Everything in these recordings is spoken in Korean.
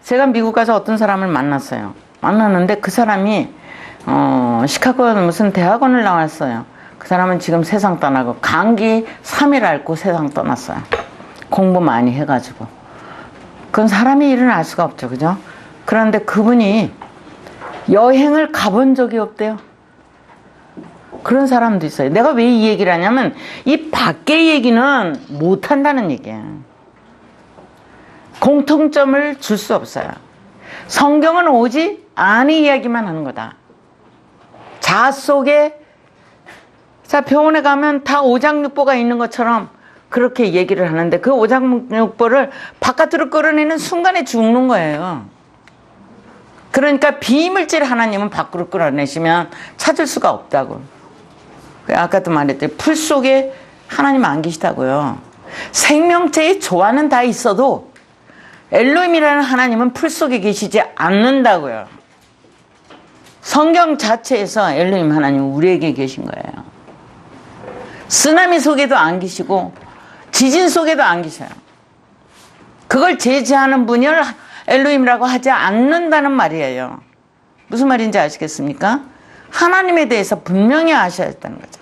제가 미국 가서 어떤 사람을 만났어요. 만났는데 그 사람이 시카고 무슨 대학원을 나왔어요. 그 사람은 지금 세상 떠나고 감기 3일 앓고 세상 떠났어요. 공부 많이 해가지고. 그건 사람이 일은 알 수가 없죠. 그죠? 그런데 그분이 여행을 가본 적이 없대요. 그런 사람도 있어요. 내가 왜 이 얘기를 하냐면 이 밖의 얘기는 못한다는 얘기예요. 공통점을 줄 수 없어요. 성경은 오직 안의 이야기만 하는 거다. 자아 속에 자 병원에 가면 다 오장육부가 있는 것처럼 그렇게 얘기를 하는데 그 오장육부를 바깥으로 끌어내는 순간에 죽는 거예요. 그러니까 비물질 하나님은 밖으로 끌어내시면 찾을 수가 없다고. 아까도 말했더니 풀 속에 하나님 안 계시다고요. 생명체의 조화는 다 있어도 엘로힘이라는 하나님은 풀 속에 계시지 않는다고요. 성경 자체에서 엘로힘 하나님은 우리에게 계신 거예요. 쓰나미 속에도 안 계시고 지진 속에도 안 계셔요. 그걸 제지하는 분이 엘로힘이라고 하지 않는다는 말이에요. 무슨 말인지 아시겠습니까? 하나님에 대해서 분명히 아셔야 했다는 거죠.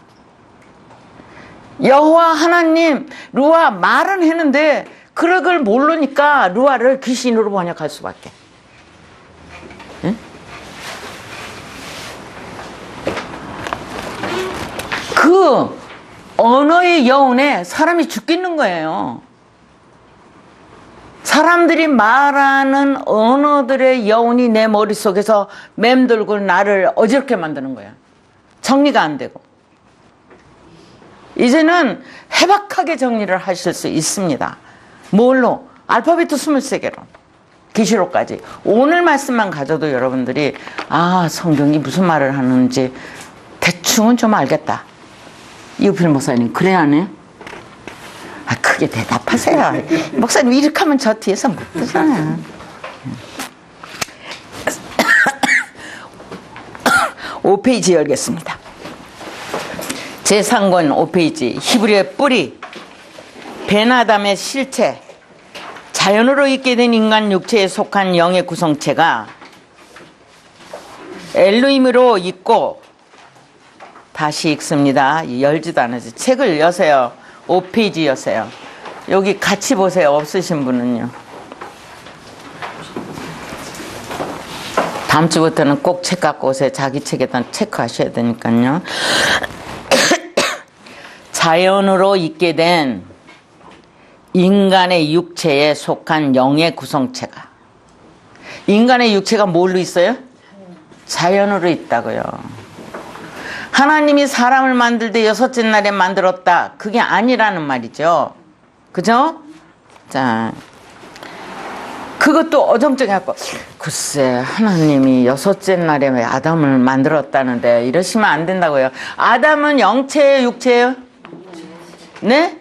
여호와 하나님 루아 말은 했는데 그걸 모르니까 루아를 귀신으로 번역할 수밖에. 응? 그 언어의 여운에 사람이 죽겠는 거예요. 사람들이 말하는 언어들의 여운이 내 머릿속에서 맴돌고 나를 어지럽게 만드는 거야. 정리가 안 되고. 이제는 해박하게 정리를 하실 수 있습니다. 뭘로? 알파벳 23개로. 계시록까지. 오늘 말씀만 가져도 여러분들이 성경이 무슨 말을 하는지 대충은 좀 알겠다. 이우필 목사님 그래 안 해요? 크게 대답하세요. 목사님 이렇게 하면 저 뒤에서 못 보잖아요. 5페이지 열겠습니다. 제3권 5페이지 히브리의 뿌리 벤아담의 실체 자연으로 있게 된 인간 육체에 속한 영의 구성체가 엘로힘으로 있고 다시 읽습니다. 열지도 않아서 책을 여세요. 5페이지 여세요. 여기 같이 보세요. 없으신 분은요. 다음 주부터는 꼭 책 갖고 오세요. 자기 책에다 체크하셔야 되니까요. 자연으로 있게 된 인간의 육체에 속한 영의 구성체가 인간의 육체가 뭘로 있어요? 자연으로 있다고요. 하나님이 사람을 만들 때 6째 날에 만들었다. 그게 아니라는 말이죠. 그죠? 자, 그것도 어정쩡해갖고 글쎄 하나님이 6째 날에 왜 아담을 만들었다는데 이러시면 안 된다고요. 아담은 영체예요? 육체예요? 네?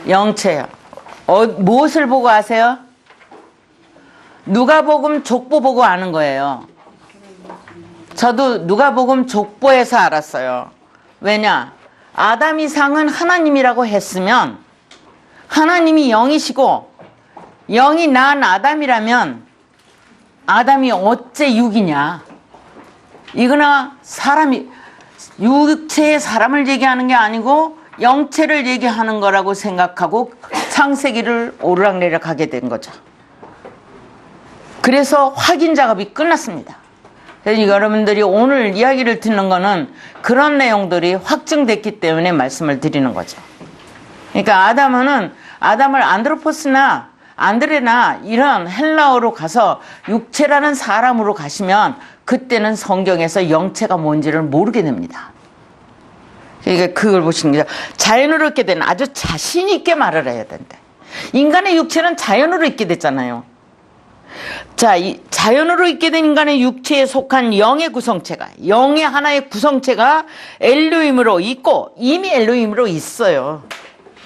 영체요. 무엇을 보고 아세요? 누가복음 족보 보고 아는 거예요. 저도 누가복음 족보에서 알았어요. 왜냐? 아담 이상은 하나님이라고 했으면 하나님이 영이시고 영이 난 아담이라면 아담이 어째 육이냐? 이거나 사람이 육체의 사람을 얘기하는 게 아니고 영체를 얘기하는 거라고 생각하고 창세기를 오르락내리락 하게 된 거죠. 그래서 확인 작업이 끝났습니다. 여러분들이 오늘 이야기를 듣는 거는 그런 내용들이 확증됐기 때문에 말씀을 드리는 거죠. 그러니까 아담을 안드로포스나 안드레나 이런 헬라어로 가서 육체라는 사람으로 가시면 그때는 성경에서 영체가 뭔지를 모르게 됩니다. 그러니까 그걸 보시는 거죠. 자연으로 있게 된 아주 자신 있게 말을 해야 된대. 인간의 육체는 자연으로 있게 됐잖아요. 자, 이 자연으로 있게 된 인간의 육체에 속한 영의 구성체가 영의 하나의 구성체가 엘로힘으로 있고 이미 엘로힘으로 있어요.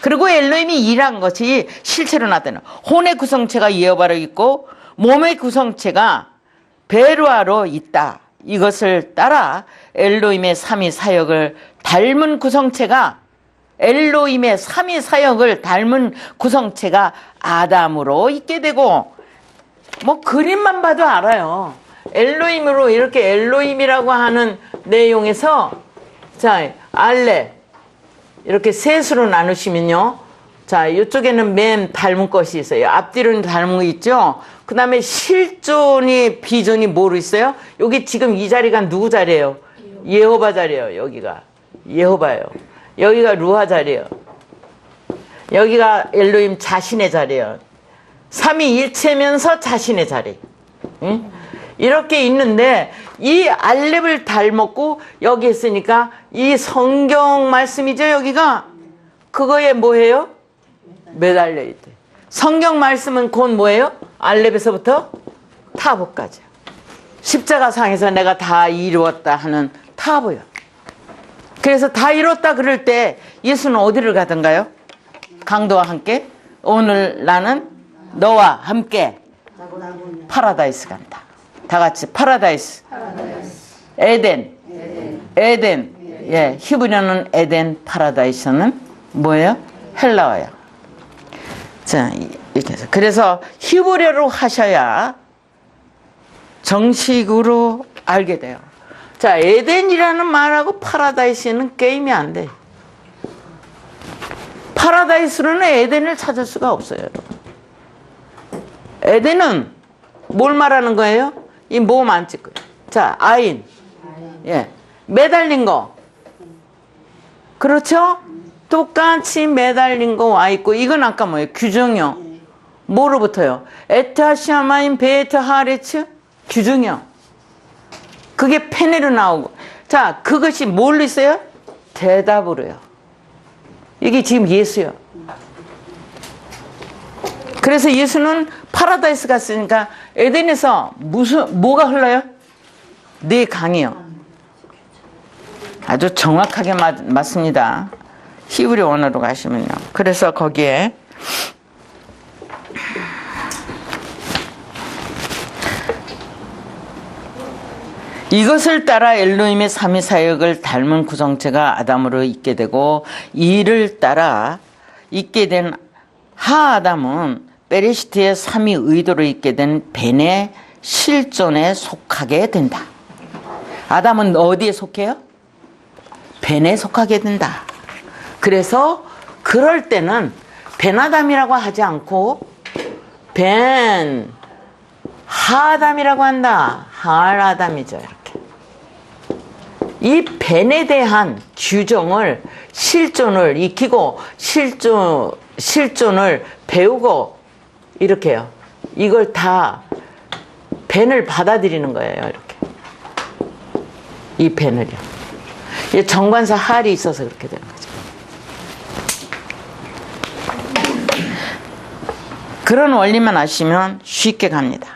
그리고 엘로힘이 일한 것이 실체로 나타나는 혼의 구성체가 예호바로 있고 몸의 구성체가 베루아로 있다. 이것을 따라 엘로힘의 삼위 사역을 닮은 구성체가 엘로힘의 삼위 사역을 닮은 구성체가 아담으로 있게 되고 뭐 그림만 봐도 알아요. 엘로힘으로 이렇게 엘로힘이라고 하는 내용에서 자 알렙 이렇게 셋으로 나누시면요. 자 이쪽에는 맨 닮은 것이 있어요. 앞뒤로는 닮은 거 있죠. 그 다음에 실존이 비존이 뭐로 있어요? 여기 지금 이 자리가 누구 자리예요? 예호바 자리예요. 여기가 예호바예요. 여기가 루하 자리예요. 여기가 엘로힘 자신의 자리예요. 삼위일체면서 자신의 자리. 응? 이렇게 있는데 이 알렙을 닮았고 여기 있으니까 이 성경 말씀이죠. 여기가 그거에 뭐예요? 매달려 있대. 성경 말씀은 곧 뭐예요? 알렙에서부터 타보까지. 십자가상에서 내가 다 이루었다 하는 타보요. 그래서 다 이뤘다 그럴 때 예수는 어디를 가던가요? 강도와 함께 오늘 나는 너와 함께 파라다이스 간다. 다 같이 파라다이스. 에덴. 예, 히브리어는 에덴, 파라다이스는 뭐예요? 헬라어예요. 자, 이렇게 해서 그래서 히브리어로 하셔야 정식으로 알게 돼요. 자, 에덴이라는 말하고 파라다이스는 게임이 안 돼. 파라다이스로는 에덴을 찾을 수가 없어요, 여러분. 에덴은 뭘 말하는 거예요? 이 모음 안 찍고요. 자, 아인. 예. 매달린 거. 그렇죠? 똑같이 매달린 거 와 있고, 이건 아까 뭐예요? 규정형. 뭐로부터요? 에타시아마인 베에타 하레츠? 규정형. 그게 페네로 나오고. 자, 그것이 뭘로 있어요? 대답으로요. 이게 지금 예수요. 그래서 예수는 파라다이스 갔으니까 에덴에서 뭐가 흘러요? 네 강이요. 아주 정확하게 맞습니다. 히브리 원어로 가시면요. 그래서 거기에 이것을 따라 엘로힘의 삼위 사역을 닮은 구성체가 아담으로 있게 되고 이를 따라 있게 된 하아담은 베레시트의 삼위 의도로 있게 된 벤의 실존에 속하게 된다. 아담은 어디에 속해요? 벤에 속하게 된다. 그래서 그럴 때는 벤아담이라고 하지 않고 벤 하아담이라고 한다. 하아담이죠. 이렇게. 이 벤에 대한 규정을 실존을 익히고 실존을 배우고 이렇게요. 이걸 다 벤을 받아들이는 거예요. 이렇게. 이 벤을요. 이 정관사 할이 있어서 그렇게 되는 거죠. 그런 원리만 아시면 쉽게 갑니다.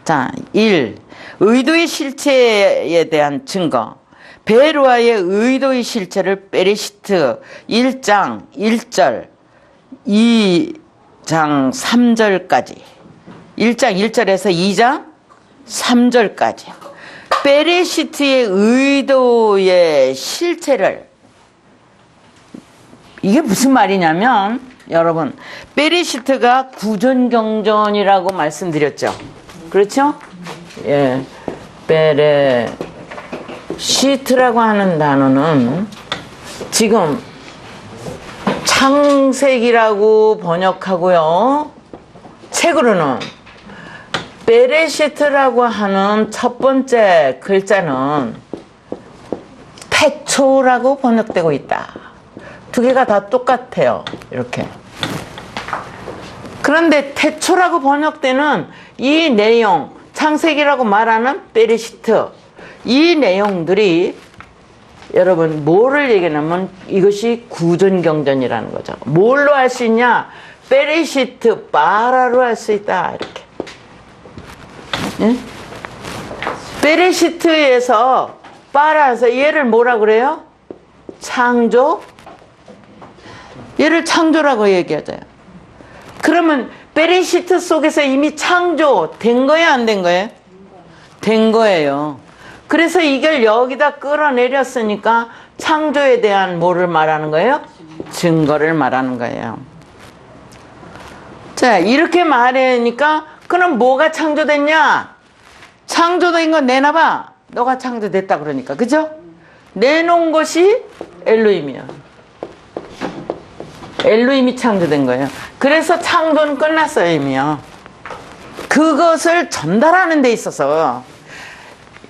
자, 1. 의도의 실체에 대한 증거. 베르와의 의도의 실체를 베레시트 1장 1절 2장 3절까지 1장 1절에서 2장 3절까지 베레시트의 의도의 실체를 이게 무슨 말이냐면 여러분 베레시트가 구전경전이라고 말씀드렸죠. 그렇죠? 예, 베레시트라고 하는 단어는 지금 창세기라고 번역하고요. 책으로는 베레시트라고 하는 첫 번째 글자는 태초라고 번역되고 있다. 두 개가 다 똑같아요. 이렇게. 그런데 태초라고 번역되는 이 내용, 창세기라고 말하는 베레시트, 이 내용들이 여러분 뭐를 얘기하냐면 이것이 구전경전이라는 거죠. 뭘로 할 수 있냐? 베레시트 바라로 할 수 있다. 이렇게. 예? 베레시트에서 바라에서 얘를 뭐라 그래요? 창조? 얘를 창조라고 얘기하죠. 그러면 베레시트 속에서 이미 창조된 거예요? 안 된 거예요? 된 거예요. 그래서 이걸 여기다 끌어내렸으니까 창조에 대한 뭐를 말하는 거예요? 증거를 말하는 거예요. 자, 이렇게 말하니까 그럼 뭐가 창조됐냐? 창조된 거 내놔봐. 너가 창조됐다 그러니까. 그죠? 내놓은 것이 엘로힘이야. 엘로힘이 창조된 거예요. 그래서 창조는 끝났어요, 이미요. 그것을 전달하는 데 있어서.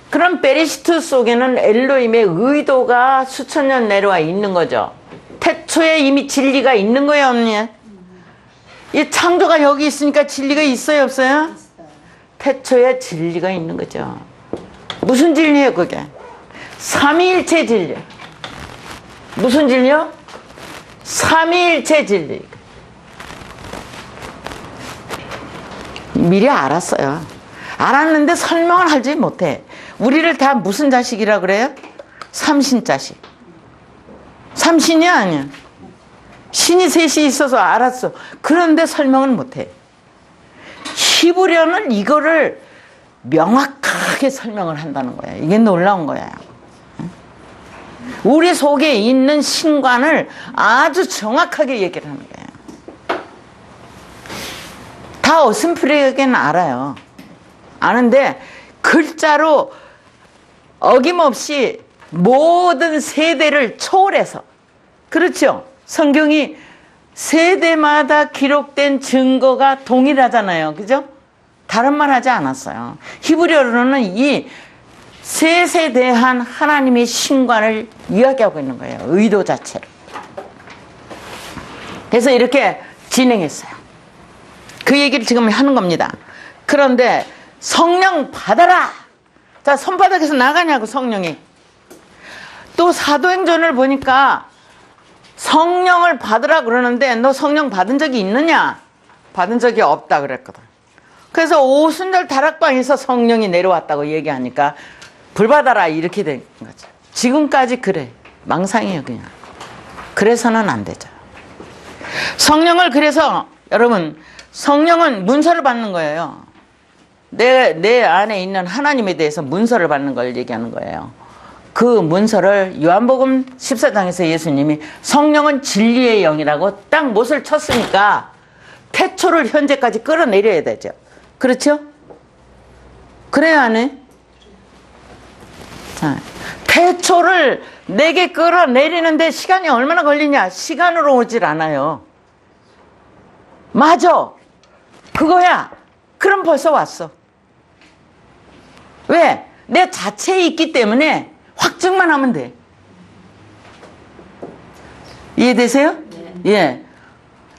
그럼 베레시트 속에는 엘로힘의 의도가 수천 년 내려와 있는 거죠. 태초에 이미 진리가 있는 거예요, 없니? 이 창조가 여기 있으니까 진리가 있어요, 없어요? 태초에 진리가 있는 거죠. 무슨 진리예요, 그게? 삼위일체 진리. 무슨 진리요? 삼위일체 진리. 미리 알았어요. 알았는데 설명을 하지 못해. 우리를 다 무슨 자식이라 그래요? 삼신 자식. 삼신이야, 아니야? 신이 셋이 있어서 알았어. 그런데 설명은 못해. 히브리어는 이거를 명확하게 설명을 한다는 거야. 이게 놀라운 거야. 우리 속에 있는 신관을 아주 정확하게 얘기를 하는 거예요. 다 어슴푸레하게는 알아요. 아는데 글자로 어김없이 모든 세대를 초월해서, 그렇죠? 성경이 세대마다 기록된 증거가 동일하잖아요. 그죠? 다른 말 하지 않았어요. 히브리어로는 이 셋에 대한 하나님의 신관을 이야기하고 있는 거예요. 의도 자체를. 그래서 이렇게 진행했어요. 그 얘기를 지금 하는 겁니다. 그런데 성령 받아라. 자, 손바닥에서 나가냐고, 성령이. 또 사도행전을 보니까 성령을 받으라 그러는데 너 성령 받은 적이 있느냐? 받은 적이 없다 그랬거든. 그래서 오순절 다락방에서 성령이 내려왔다고 얘기하니까 불 받아라 이렇게 된 거죠. 지금까지 그래. 망상이에요, 그냥. 그래서는 안 되죠. 성령을, 그래서 여러분, 성령은 문서를 받는 거예요. 내 안에 있는 하나님에 대해서 문서를 받는 걸 얘기하는 거예요. 그 문서를 요한복음 14장에서 예수님이 성령은 진리의 영이라고 딱 못을 쳤으니까 태초를 현재까지 끌어내려야 되죠. 그렇죠? 그래야 안 해? 자, 태초를 내게 끌어내리는데 시간이 얼마나 걸리냐? 시간으로 오질 않아요. 맞아. 그거야. 그럼 벌써 왔어. 왜? 내 자체에 있기 때문에 확증만 하면 돼. 이해되세요? 네. 예.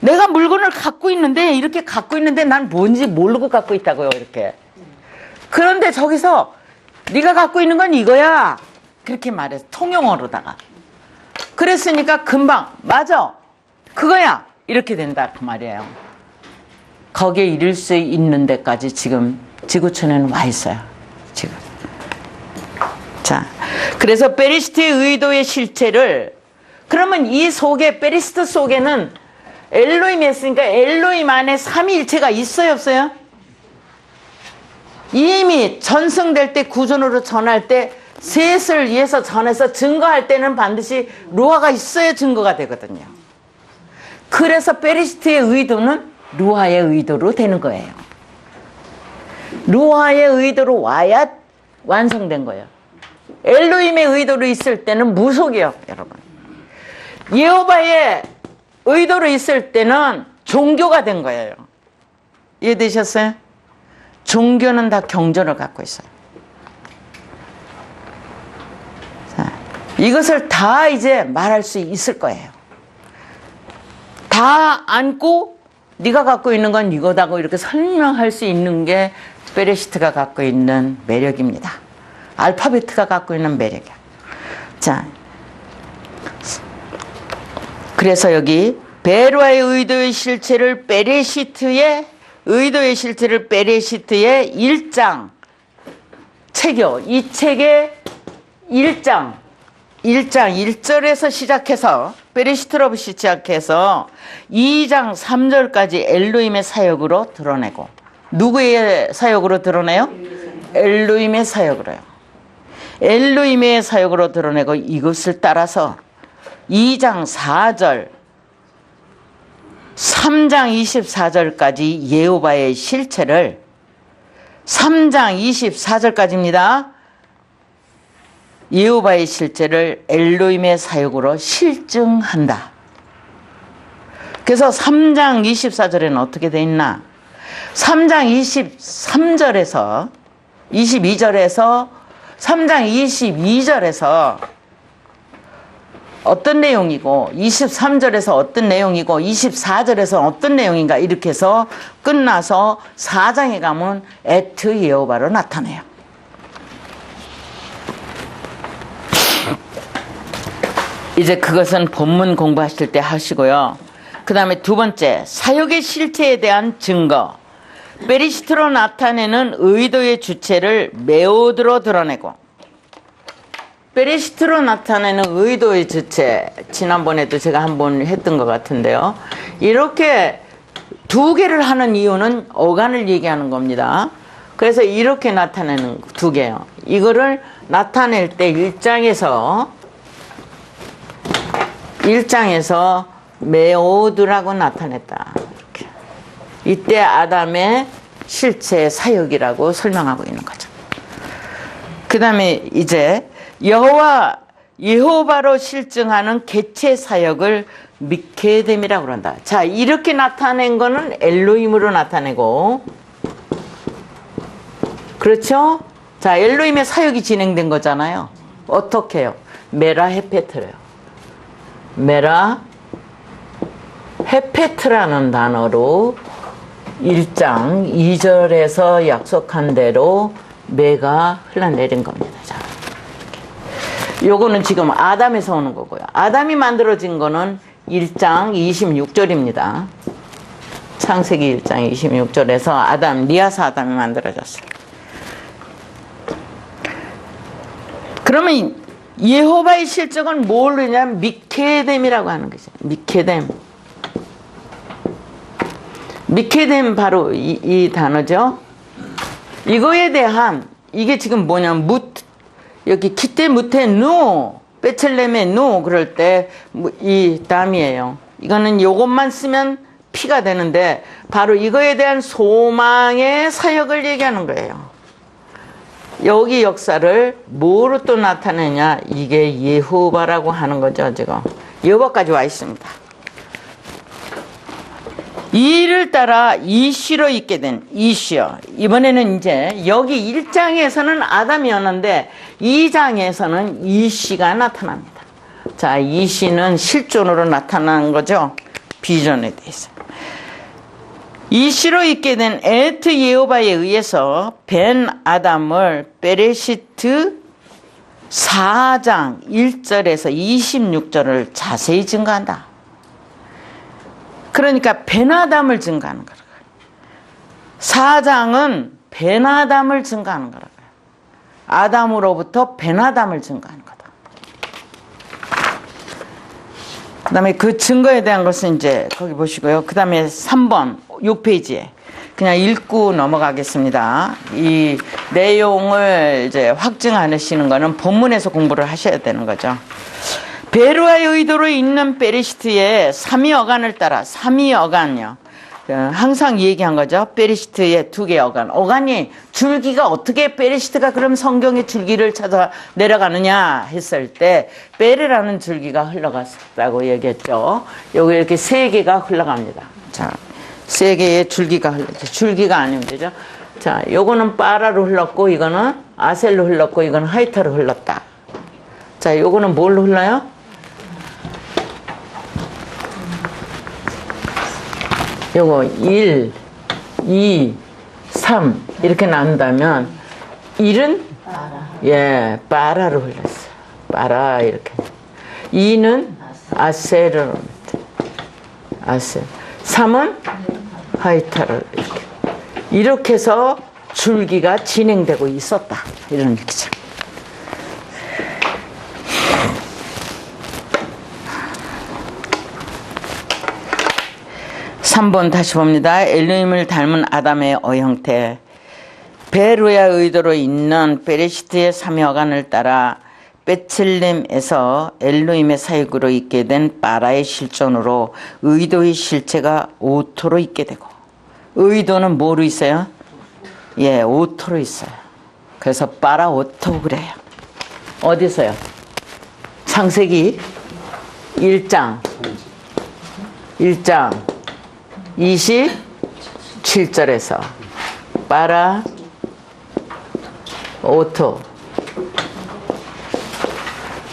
내가 물건을 갖고 있는데, 이렇게 갖고 있는데 난 뭔지 모르고 갖고 있다고요, 이렇게. 그런데 저기서 네가 갖고 있는 건 이거야. 그렇게 말해서 통용어로다가. 그랬으니까 금방 맞아. 그거야. 이렇게 된다 그 말이에요. 거기에 이를 수 있는 데까지 지금 지구촌에는 와 있어요. 지금. 자, 그래서 베레시트의 의도의 실체를, 그러면 이 속에, 베레시트 속에는 엘로힘이 있으니까 엘로힘 안에 삼위일체가 있어요, 없어요? 이미 전승될 때, 구존으로 전할 때, 셋을 위해서 전해서 증거할 때는 반드시 루아가 있어야 증거가 되거든요. 그래서 베레시트의 의도는 루아의 의도로 되는 거예요. 루아의 의도로 와야 완성된 거예요. 엘로힘의 의도로 있을 때는 무속이에요, 여러분. 여호와의 의도로 있을 때는 종교가 된 거예요. 이해되셨어요? 종교는 다 경전을 갖고 있어요. 자, 이것을 다 이제 말할 수 있을 거예요. 다 안고 네가 갖고 있는 건 이거다고 이렇게 설명할 수 있는 게 베레시트가 갖고 있는 매력입니다. 알파베트가 갖고 있는 매력이야. 자, 그래서 여기 베로아의 의도의 실체를 베레시트의 의도의 실체를 베레시트의 1장 책이요. 이 책의 1장 1절에서 시작해서 베레시트로 시작해서 2장 3절까지 엘로힘의 사역으로 드러내고, 누구의 사역으로 드러내요? 엘로힘의 사역으로요. 엘로힘의 사역으로 드러내고, 이것을 따라서 2장 4절 3장 24절까지 여호와의 실체를 3장 24절까지입니다. 여호와의 실체를 엘로힘의 사역으로 실증한다. 그래서 3장 24절에는 어떻게 돼 있나? 3장 23절에서 22절에서 3장 22절에서 어떤 내용이고 23절에서 어떤 내용이고 24절에서 어떤 내용인가 이렇게 해서 끝나서 4장에 가면 에트 여호와로 나타내요. 이제 그것은 본문 공부하실 때 하시고요. 그 다음에 두 번째, 사역의 실체에 대한 증거. 베리시트로 나타내는 의도의 주체를 메오드로 드러내고, 베리시트로 나타내는 의도의 주체, 지난번에도 제가 한번 했던 것 같은데요. 이렇게 두 개를 하는 이유는 어간을 얘기하는 겁니다. 그래서 이렇게 나타내는 두 개요. 이거를 나타낼 때 1장에서 메오드라고 나타냈다. 이렇게. 이때 아담의 실체 사역이라고 설명하고 있는 거죠. 그 다음에 이제 여호와로 실증하는 개체 사역을 미케뎀이라고 그런다. 자, 이렇게 나타낸 거는 엘로힘으로 나타내고, 그렇죠? 자, 엘로힘의 사역이 진행된 거잖아요. 어떻게 해요? 메라 헤페트래요. 메라 헤페트라는 단어로 1장 2절에서 약속한 대로 매가 흘러내린 겁니다. 자, 요거는 지금 아담에서 오는 거고요. 아담이 만들어진 거는 1장 26절입니다. 창세기 1장 26절에서 리아사 아담이 만들어졌어요. 그러면 여호와의 실적은 뭘 하냐면 미케뎀이라고 하는 거죠. 미케뎀 바로 이 단어죠. 이거에 대한 이게 지금 뭐냐면 여기 키테 무테 누 베틀레헴의 누 그럴 때 이 담이에요. 이거는 요것만 쓰면 피가 되는데 바로 이거에 대한 소망의 사역을 얘기하는 거예요. 여기 역사를 뭐로 또 나타내냐? 이게 여호와라고 하는 거죠. 지금 여호와까지 와 있습니다. 이를 따라 이시로 있게 된 이시요. 이번에는 이제 여기 1장에서는 아담이었는데 2장에서는 이시가 나타납니다. 자, 이시는 실존으로 나타나는 거죠. 비전에 대해서. 이시로 있게 된 에트 여호와에 의해서 벤 아담을 베레시트 4장 1절에서 26절을 자세히 증거한다. 그러니까 벤 아담을 증거하는 거라고요. 4장은 벤 아담을 증거하는 거라고요. 아담으로부터 벤 아담을 증거하는 거다. 그 다음에 그 증거에 대한 것은 이제 거기 보시고요. 그 다음에 3번 6페이지에 그냥 읽고 넘어가겠습니다. 이 내용을 이제 확증하시는 거는 본문에서 공부를 하셔야 되는 거죠. 베르와의 의도로 있는 베리시트의 3위 어간을 따라 3위 어간이요. 항상 얘기한 거죠. 베리시트의 2개 어간. 어간이 줄기가 어떻게 베리시트가 그럼 성경의 줄기를 찾아 내려가느냐 했을 때 베르라는 줄기가 흘러갔다고 얘기했죠. 여기 이렇게 3개가 흘러갑니다. 자, 3개의 줄기가 흘렀죠. 줄기가 아니면 되죠. 자, 요거는 빠라로 흘렀고 이거는 아셀로 흘렀고 이거는 하이타로 흘렀다. 자, 요거는 뭘로 흘러요? 요거 1, 2, 3 이렇게 나눈다면 1은 빠라로 흘렀어요. 빠라 이렇게. 2는 아셀로 아셀. 3은 하이타로 이렇게 해서 줄기가 진행되고 있었다. 이런 얘기죠. 3번 다시 봅니다. 엘로힘을 닮은 아담의 어형태. 베르의 의도로 있는 베레시트의 3위 어간을 따라 베틀렘에서 엘로힘의 사역으로 있게 된 바라의 실존으로 의도의 실체가 오토로 있게 되고, 의도는 뭐로 있어요? 예, 오토로 있어요. 그래서 빠라 오토 그래요. 어디서요? 창세기 1장 27절에서 빠라 오토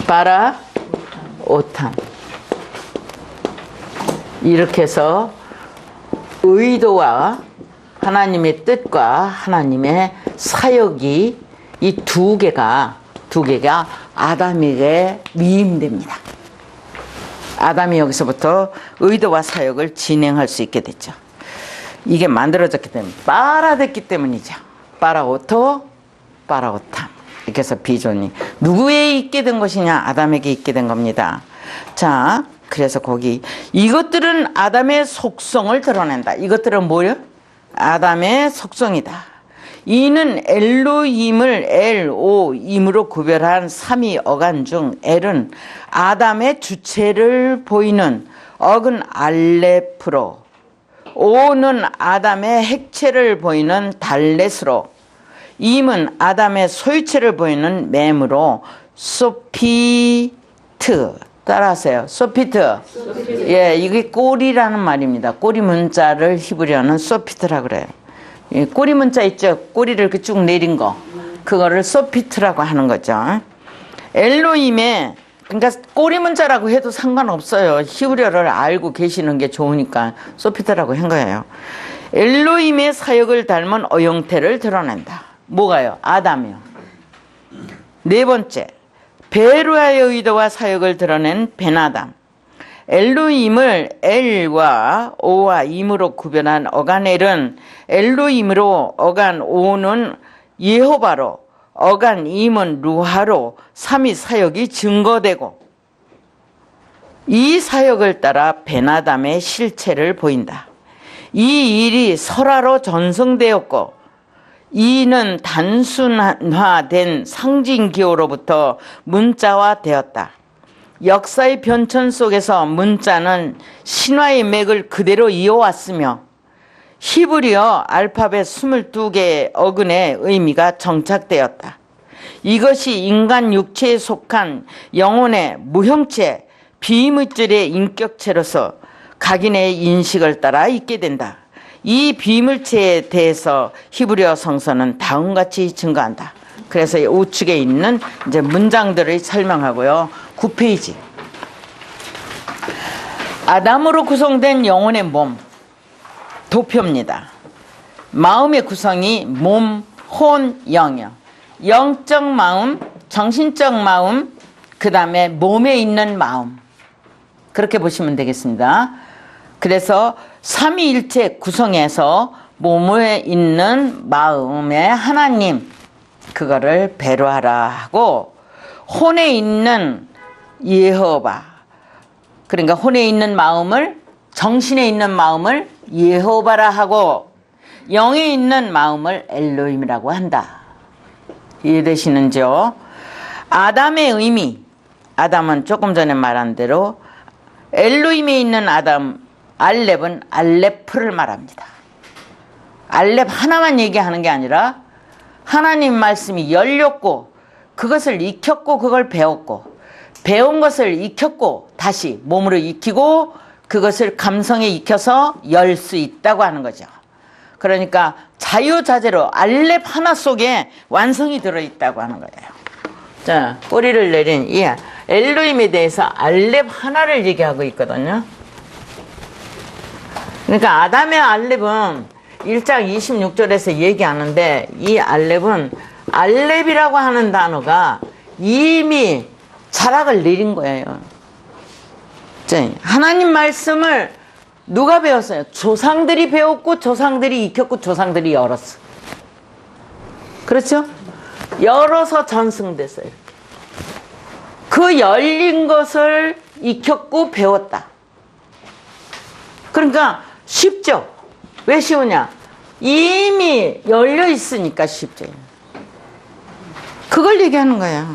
빠라 오탐 이렇게 해서 의도와 하나님의 뜻과 하나님의 사역이 이 두 개가 아담에게 위임됩니다. 아담이 여기서부터 의도와 사역을 진행할 수 있게 됐죠. 이게 만들어졌기 때문에 빠라됐기 때문이죠. 빠라오토 빠라오탐 이렇게 해서 비존이 누구에 있게 된 것이냐? 아담에게 있게 된 겁니다. 자, 그래서 거기 이것들은 아담의 속성을 드러낸다. 이것들은 뭐예요? 아담의 속성이다. 이는 엘로힘을 엘오임으로 구별한 삼위 어간 중 엘은 아담의 주체를 보이는 어근 알레프로, 오는 아담의 핵체를 보이는 달렛으로, 임은 아담의 소유체를 보이는 맴으로 소피트. 따라하세요. 소피트. 예, 이게 꼬리라는 말입니다. 꼬리 문자를 히브리어는 소피트라고 그래요. 예, 꼬리 문자 있죠? 꼬리를 이렇게 쭉 내린 거. 그거를 소피트라고 하는 거죠. 엘로힘의, 그러니까 꼬리 문자라고 해도 상관없어요. 히브리어를 알고 계시는 게 좋으니까 소피트라고 한 거예요. 엘로힘의 사역을 닮은 어형태를 드러낸다. 뭐가요? 아담이요. 네 번째, 베루아의 의도와 사역을 드러낸 베나담. 엘로힘을 엘과 오와 임으로 구별한 어간엘은 엘로힘으로, 어간 오는 예호바로, 어간 임은 루하로 삼위 사역이 증거되고, 이 사역을 따라 베나담의 실체를 보인다. 이 일이 설화로 전승되었고, 이는 단순화된 상징기호로부터 문자화되었다. 역사의 변천 속에서 문자는 신화의 맥을 그대로 이어왔으며 히브리어 알파벳 22개의 어근의 의미가 정착되었다. 이것이 인간 육체에 속한 영혼의 무형체, 비물질의 인격체로서 각인의 인식을 따라 있게 된다. 이 비물체에 대해서 히브리어 성서는 다음같이 증거한다. 그래서 우측에 있는 이제 문장들을 설명하고요. 9페이지. 아담으로 구성된 영혼의 몸, 도표입니다. 마음의 구성이 몸, 혼, 영이요. 영적 마음, 정신적 마음, 그 다음에 몸에 있는 마음. 그렇게 보시면 되겠습니다. 그래서 삼위일체 구성에서 몸에 있는 마음의 하나님, 그거를 배로하라 하고, 혼에 있는 예호바, 그러니까 혼에 있는 마음을, 정신에 있는 마음을 예호바라 하고, 영에 있는 마음을 엘로힘이라고 한다. 이해되시는지요? 아담의 의미, 아담은 조금 전에 말한 대로 엘로힘에 있는 아담, 알렙은 알레프를 말합니다. 알렙 하나만 얘기하는 게 아니라 하나님 말씀이 열렸고 그것을 익혔고 그걸 배웠고 배운 것을 익혔고 다시 몸으로 익히고 그것을 감성에 익혀서 열 수 있다고 하는 거죠. 그러니까 자유자재로 알렙 하나 속에 완성이 들어있다고 하는 거예요. 자, 꼬리를 내린 이 엘로힘에 대해서 알렙 하나를 얘기하고 있거든요. 그러니까 아담의 알렙은 1장 26절에서 얘기하는데 이 알렙은 알렙이라고 하는 단어가 이미 자락을 내린 거예요. 하나님 말씀을 누가 배웠어요? 조상들이 배웠고 조상들이 익혔고 조상들이 열었어. 그렇죠? 열어서 전승됐어요. 그 열린 것을 익혔고 배웠다. 그러니까 쉽죠? 왜 쉬우냐? 이미 열려 있으니까 쉽죠. 그걸 얘기하는 거야.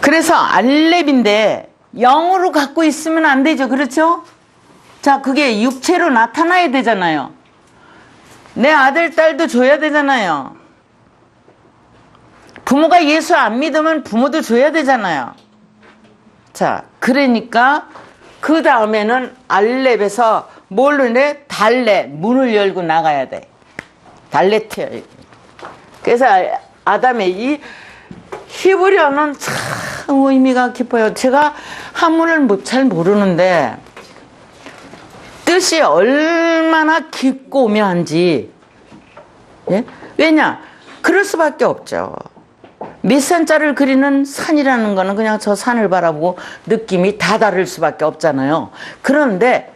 그래서 알렙인데 영으로 갖고 있으면 안 되죠. 그렇죠? 자, 그게 육체로 나타나야 되잖아요. 내 아들, 딸도 줘야 되잖아요. 부모가 예수 안 믿으면 부모도 줘야 되잖아요. 자, 그러니까 그 다음에는 알렙에서 뭘로 내? 달래, 문을 열고 나가야 돼. 달레트야. 그래서 아담의 이 히브리어는 참 의미가 깊어요. 제가 한문을 잘 모르는데 뜻이 얼마나 깊고 오묘한지. 예? 왜냐? 그럴 수밖에 없죠. 밑산자를 그리는 산이라는 거는 그냥 저 산을 바라보고 느낌이 다 다를 수밖에 없잖아요. 그런데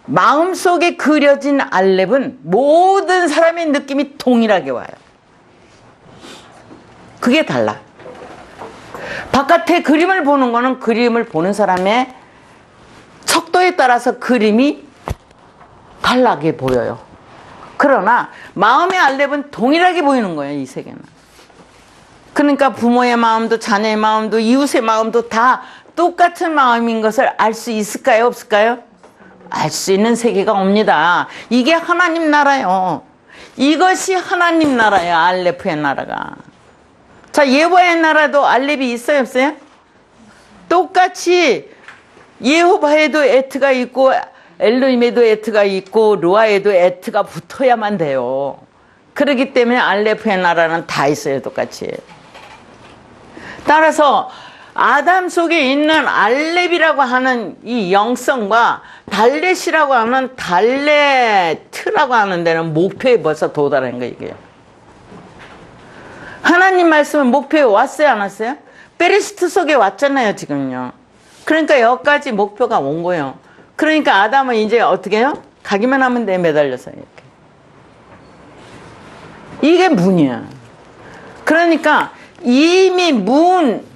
마음속에 그려진 알렙은 모든 사람의 느낌이 동일하게 와요. 그게 달라. 바깥에 그림을 보는 거는 그림을 보는 사람의 척도에 따라서 그림이 달라게 보여요. 그러나 마음의 알렙은 동일하게 보이는 거예요. 이 세계는. 그러니까 부모의 마음도 자녀의 마음도 이웃의 마음도 다 똑같은 마음인 것을 알 수 있을까요? 없을까요? 알 수 있는 세계가 옵니다. 이게 하나님 나라요. 이것이 하나님 나라예요. 알렙의 나라가. 자, 예호바의 나라도 알렙이 있어요? 없어요? 똑같이 예호바에도 에트가 있고 엘로힘에도 에트가 있고 루아에도 에트가 붙어야만 돼요. 그렇기 때문에 알렙의 나라는 다 있어요. 똑같이. 따라서 아담 속에 있는 알렙이라고 하는 이 영성과 달렛이라고 하는 달레트라고 하는 데는 목표에 벌써 도달한 거예요. 이게. 하나님 말씀은 목표에 왔어요, 안 왔어요? 베레시트 속에 왔잖아요, 지금요. 그러니까 여기까지 목표가 온 거예요. 그러니까 아담은 이제 어떻게 해요? 가기만 하면 돼, 매달려서 이렇게. 이게 문이야. 그러니까 이미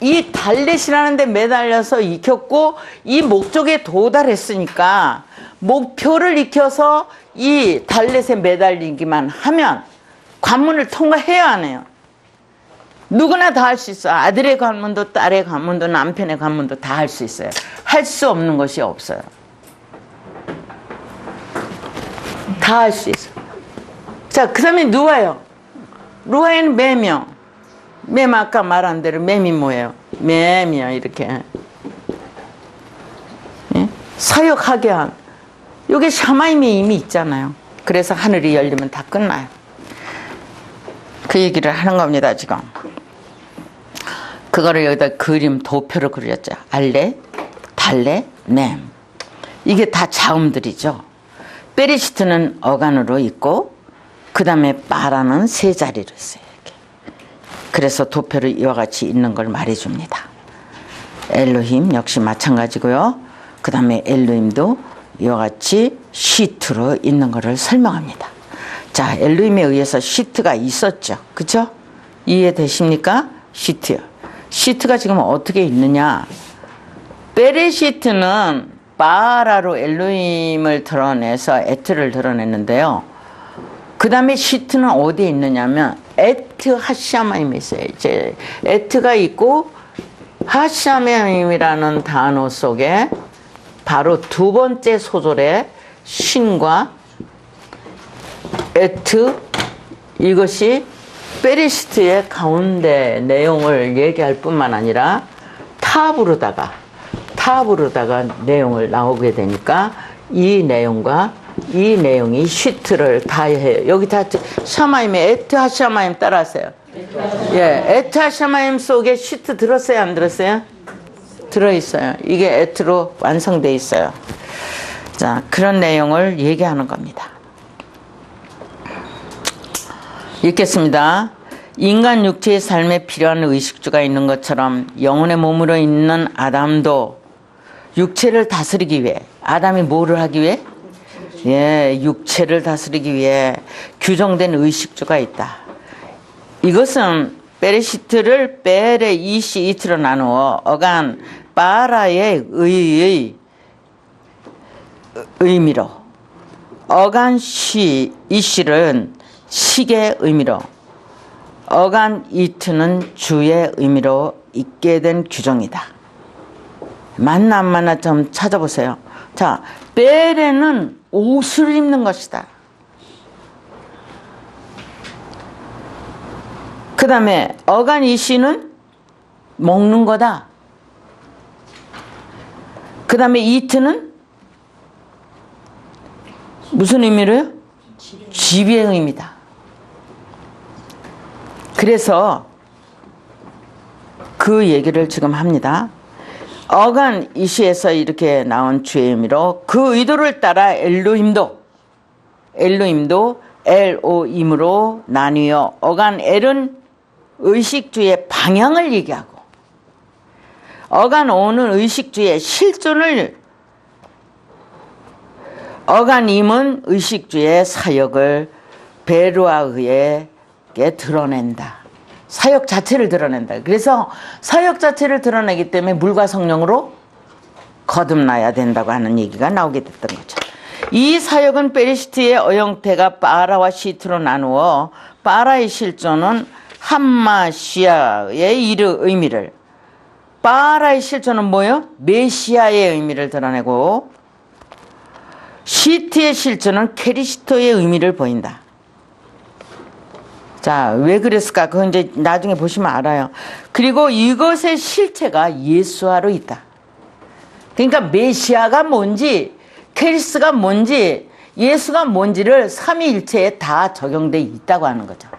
이 달렛이라는 데 매달려서 익혔고 이 목적에 도달했으니까 목표를 익혀서 이 달렛에 매달리기만 하면 관문을 통과해야 하네요. 누구나 다 할 수 있어. 아들의 관문도 딸의 관문도 남편의 관문도 다 할 수 있어요. 할 수 없는 것이 없어요. 다 할 수 있어. 자, 그 다음에 누아요. 누아에는 매명. 맴 아까 말한 대로 맴이 뭐예요? 맴이야 이렇게. 예? 사역하게 한. 요게 샤마임이 이미 있잖아요. 그래서 하늘이 열리면 다 끝나요. 그 얘기를 하는 겁니다 지금. 그거를 여기다 그림 도표로 그렸죠. 알레, 달레, 맴. 이게 다 자음들이죠. 베레시트는 어간으로 있고 그 다음에 빠라는 세 자리로 있어요. 이렇게. 그래서 도표를 이와 같이 있는 걸 말해줍니다. 엘로힘 역시 마찬가지고요. 그 다음에 엘로힘도 이와 같이 시트로 있는 것을 설명합니다. 자, 엘로힘에 의해서 시트가 있었죠. 그쵸? 이해되십니까? 시트요. 시트가 지금 어떻게 있느냐. 베레시트는 바라로 엘로힘을 드러내서 에트를 드러냈는데요. 그 다음에 시트는 어디에 있느냐면 에트 하샤마임에 있어요. 이제 에트가 있고 하샤마임이라는 단어 속에 바로 두 번째 소절에 신과 에트, 이것이 베레시트의 가운데 내용을 얘기할 뿐만 아니라 탑으로다가 내용을 나오게 되니까 이 내용과 이 내용이 시트를 다 해요. 여기 다 샤마임에 에트 하샤마임 따라하세요. 예, 에트 하샤마임 속에 시트 들었어요, 안 들었어요? 들어있어요. 이게 에트로 완성돼 있어요. 자, 그런 내용을 얘기하는 겁니다. 읽겠습니다. 인간 육체의 삶에 필요한 의식주가 있는 것처럼 영혼의 몸으로 있는 아담도 육체를 다스리기 위해, 아담이 뭐를 하기 위해? 예, 육체를 다스리기 위해 규정된 의식주가 있다. 이것은 베레시트를 베레 이시 이트로 나누어 어간 바라의 의의 의미로, 어간 시 이시는 식의 의미로, 어간 이트는 주의 의미로 있게 된 규정이다. 맞나 안 맞나 좀 찾아보세요. 자, 베레는 옷을 입는 것이다. 그 다음에 어간 이시는 먹는 거다. 그 다음에 이트는 무슨 의미로요? 지배의 의미다. 그래서 그 얘기를 지금 합니다. 어간 이시에서 이렇게 나온 주의 의미로 그 의도를 따라 엘로힘도 엘오임으로 나뉘어 어간 엘은 의식주의 방향을 얘기하고 어간 오는 의식주의 실존을 어간 임은 의식주의 사역을 베르아에 드러낸다. 사역 자체를 드러낸다. 그래서 사역 자체를 드러내기 때문에 물과 성령으로 거듭나야 된다고 하는 얘기가 나오게 됐던 거죠. 이 사역은 베리시트의 어형태가 파라와 시트로 나누어 파라의 실존은 함마시아의 의미를 파라의 실존은 뭐예요? 메시아의 의미를 드러내고 시트의 실존은 캐리스토의 의미를 보인다. 자, 왜 그랬을까? 그건 이제 나중에 보시면 알아요. 그리고 이것의 실체가 예수화로 있다. 그러니까 메시아가 뭔지, 캐리스가 뭔지, 예수가 뭔지를 삼위일체에 다 적용되어 있다고 하는 거죠.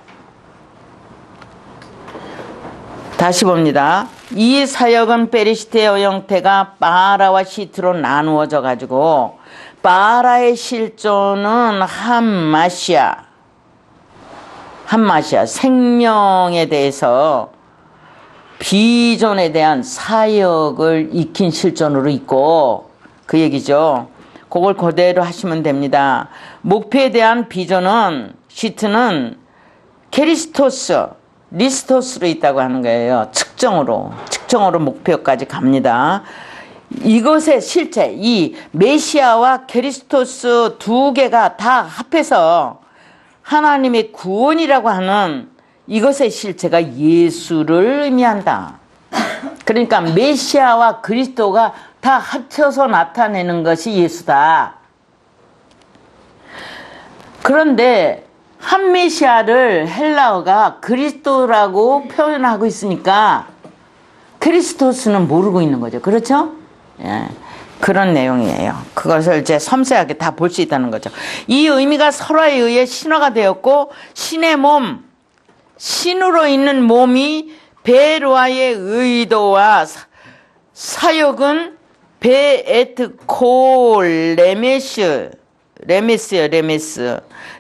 다시 봅니다. 이 사역은 베리시트의 형태가 파라와 시트로 나누어져 가지고 파라의 실존은 함마시아 생명에 대해서 비전에 대한 사역을 익힌 실존으로 있고 그 얘기죠. 그걸 그대로 하시면 됩니다. 목표에 대한 비전은 시트는 리스토스로 있다고 하는 거예요. 측정으로 목표까지 갑니다. 이것의 실체, 이 메시아와 캐리스토스 두 개가 다 합해서 하나님의 구원이라고 하는 이것의 실체가 예수를 의미한다. 그러니까 메시아와 그리스도가 다 합쳐서 나타내는 것이 예수다. 그런데 한 메시아를 헬라어가 그리스도라고 표현하고 있으니까 크리스토스는 모르고 있는 거죠. 그렇죠? 예. 그런 내용이에요. 그것을 이제 섬세하게 다 볼 수 있다는 거죠. 이 의미가 설화에 의해 신화가 되었고 신의 몸, 신으로 있는 몸이 베르아의 의도와 사역은 베에트콜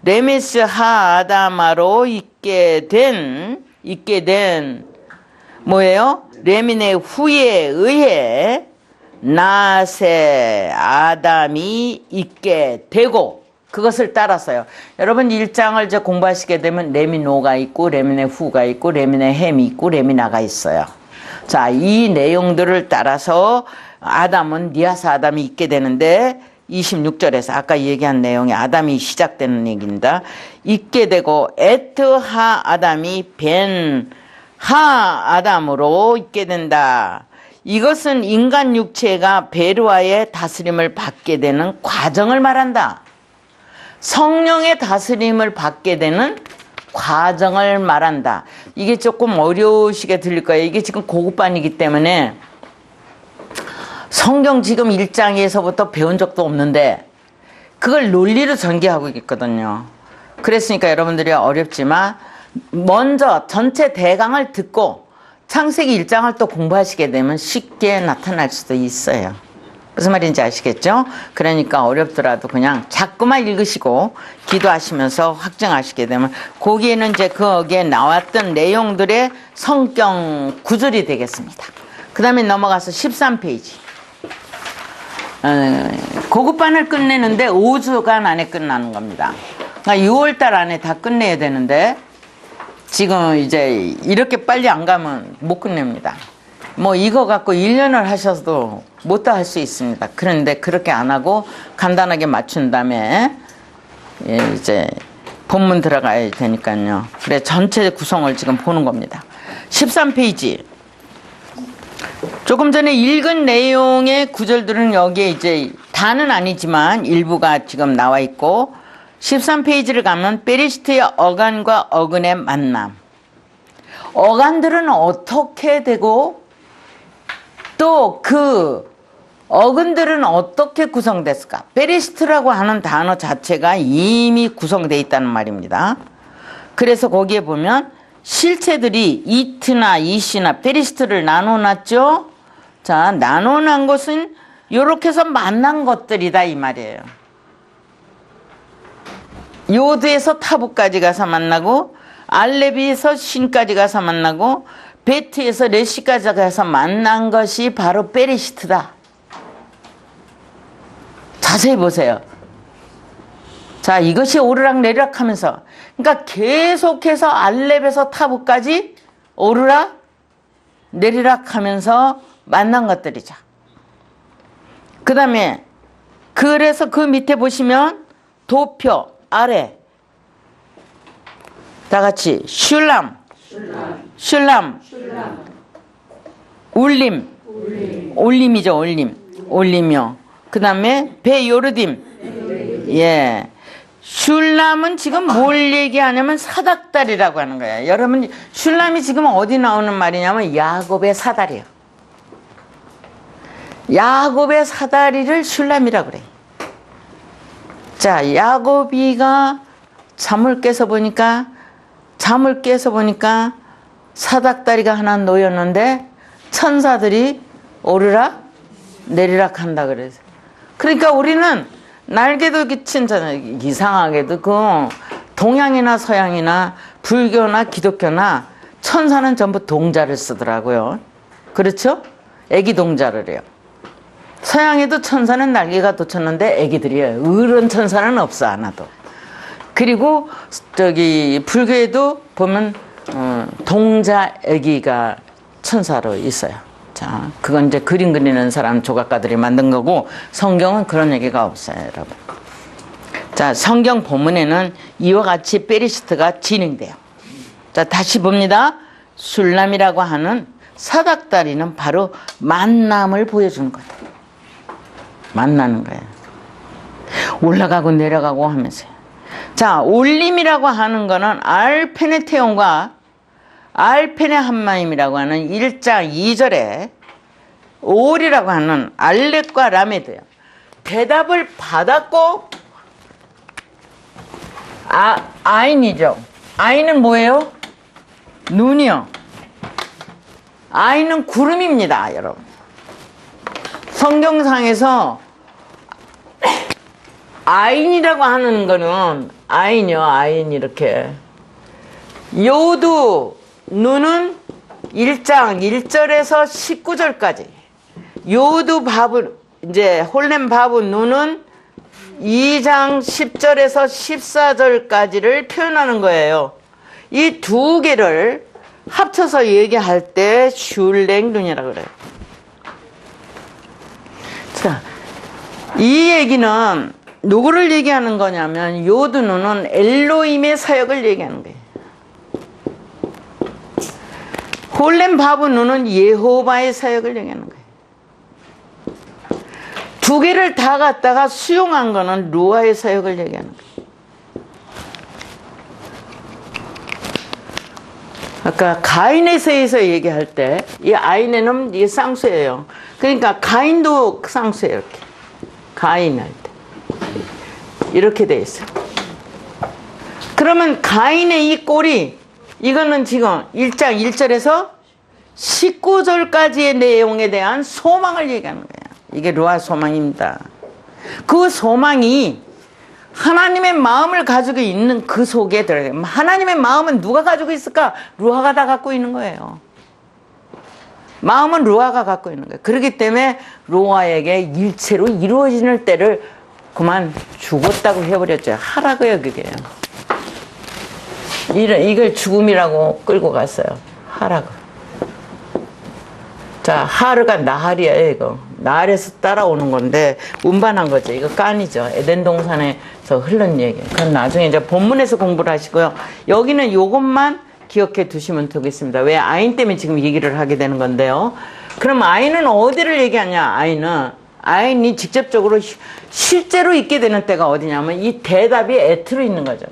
레메스 하아다마로 있게 된 뭐예요? 레미네 후에 의해 나세 아담이 있게 되고 그것을 따라서요. 여러분 1장을 이제 공부하시게 되면 레미노가 있고 레미네 후가 있고 레미네 햄이 있고 레미나가 있어요. 자, 이 내용들을 따라서 아담은 니아스 아담이 있게 되는데 26절에서 아까 얘기한 내용이 아담이 시작되는 얘기입니다. 있게 되고 에트하 아담이 벤 하 아담으로 있게 된다. 이것은 인간 육체가 베르아의 다스림을 받게 되는 과정을 말한다. 성령의 다스림을 받게 되는 과정을 말한다. 이게 조금 어려우시게 들릴 거예요. 이게 지금 고급반이기 때문에 성경 지금 1장에서부터 배운 적도 없는데 그걸 논리로 전개하고 있거든요. 그랬으니까 여러분들이 어렵지만 먼저 전체 대강을 듣고 창세기 1장을 또 공부하시게 되면 쉽게 나타날 수도 있어요. 무슨 말인지 아시겠죠? 그러니까 어렵더라도 그냥 자꾸만 읽으시고 기도하시면서 확증하시게 되면 거기에는 이제 거기에 나왔던 내용들의 성경 구절이 되겠습니다. 그 다음에 넘어가서 13페이지. 고급반을 끝내는데 5주간 안에 끝나는 겁니다. 그러니까 6월달 안에 다 끝내야 되는데 지금 이제 이렇게 빨리 안 가면 못 끝냅니다. 뭐 이거 갖고 1년을 하셔도 못 다 할 수 있습니다. 그런데 그렇게 안 하고 간단하게 맞춘 다음에 이제 본문 들어가야 되니까요. 그래 전체 구성을 지금 보는 겁니다. 13페이지 조금 전에 읽은 내용의 구절들은 여기에 이제 다는 아니지만 일부가 지금 나와 있고 13페이지를 가면 페리시트의 어간과 어근의 만남. 어간들은 어떻게 되고 또 그 어근들은 어떻게 구성됐을까? 페리시트라고 하는 단어 자체가 이미 구성되어 있다는 말입니다. 그래서 거기에 보면 실체들이 이트나 이시나 페리시트를 나눠놨죠. 자, 나눠난 것은 이렇게 해서 만난 것들이다 이 말이에요. 요드에서 타부까지 가서 만나고 알레비에서 신까지 가서 만나고 베트에서 레시까지 가서 만난 것이 바로 페리시트다. 자세히 보세요. 자, 이것이 오르락 내리락 하면서 그러니까 계속해서 알렙에서 타부까지 오르락 내리락 하면서 만난 것들이죠. 그 다음에 그래서 그 밑에 보시면 도표 아래 다 같이 슐람 울림 올림이죠. 올림이요. 그 다음에 베요르딤 예. 슐람은 지금 뭘 얘기하냐면 사닥다리라고 하는 거예요. 여러분 슐람이 지금 어디 나오는 말이냐면 야곱의 사다리요. 야곱의 사다리를 슐람이라고 그래요. 자, 야곱이가 잠을 깨서 보니까 사닥다리가 하나 놓였는데 천사들이 오르락 내리락 한다 그래서. 그러니까 우리는 날개도 기친잖아요. 이상하게도 그 동양이나 서양이나 불교나 기독교나 천사는 전부 동자를 쓰더라고요. 그렇죠? 애기 동자를 해요. 서양에도 천사는 날개가 돋쳤는데 애기들이에요. 어른 천사는 없어 하나도. 그리고 저기 불교에도 보면 동자 애기가 천사로 있어요. 자, 그건 이제 그림 그리는 사람 조각가들이 만든 거고 성경은 그런 얘기가 없어요, 여러분. 자, 성경 본문에는 이와 같이 페리시트가 진행돼요. 자, 다시 봅니다. 슐람이라고 하는 사닥다리는 바로 만남을 보여주는 거다. 만나는 거예요. 올라가고 내려가고 하면서요. 자, 올림이라고 하는 거는 알페네테온과 알페네 함마임이라고 하는 1장 2절에 올이라고 하는 알렉과 라메드요. 대답을 받았고 아인이죠. 아인은 뭐예요? 눈이요. 아인은 구름입니다, 여러분. 성경상에서 아인이라고 하는 거는 아인이요. 아인 이렇게 요두 눈은 1장 1절에서 19절까지 요두 바브 이제 홀렘 바브 눈은 2장 10절에서 14절까지를 표현하는 거예요. 이 두 개를 합쳐서 얘기할 때 슐랭 눈이라고 그래요. 자, 이 얘기는 누구를 얘기하는 거냐면 요두 눈은 엘로힘의 사역을 얘기하는 거예요. 홀렘 바브 눈은 예호바의 사역을 얘기하는 거예요. 두 개를 다 갖다가 수용한 거는 루아의 사역을 얘기하는 거예요. 아까 가인에서에서 얘기할 때 이 아인에는 이게 쌍수예요. 그러니까 가인도 쌍수예요. 이렇게 가인 할 때 이렇게 돼 있어요. 그러면 가인의 이 꼴이 이거는 지금 1장 1절에서 19절까지의 내용에 대한 소망을 얘기하는 거예요. 이게 루아 소망입니다. 그 소망이 하나님의 마음을 가지고 있는 그 속에 들어가요. 하나님의 마음은 누가 가지고 있을까? 루아가 다 갖고 있는 거예요. 마음은 루아가 갖고 있는 거예요. 그렇기 때문에 루아에게 일체로 이루어지는 때를 그만 죽었다고 해버렸죠. 하라고요, 그게. 이걸 죽음이라고 끌고 갔어요. 하라고. 자, 하르가 나할이에요, 이거. 나할에서 따라오는 건데, 운반한 거죠. 이거 깐이죠. 에덴 동산에서 흐른 얘기. 그건 나중에 이제 본문에서 공부를 하시고요. 여기는 요것만 기억해 두시면 되겠습니다. 왜 아인 때문에 지금 얘기를 하게 되는 건데요. 그럼 아인은 어디를 얘기하냐? 아인이 직접적으로 실제로 있게 되는 때가 어디냐면 이 대답이 애트로 있는 거죠.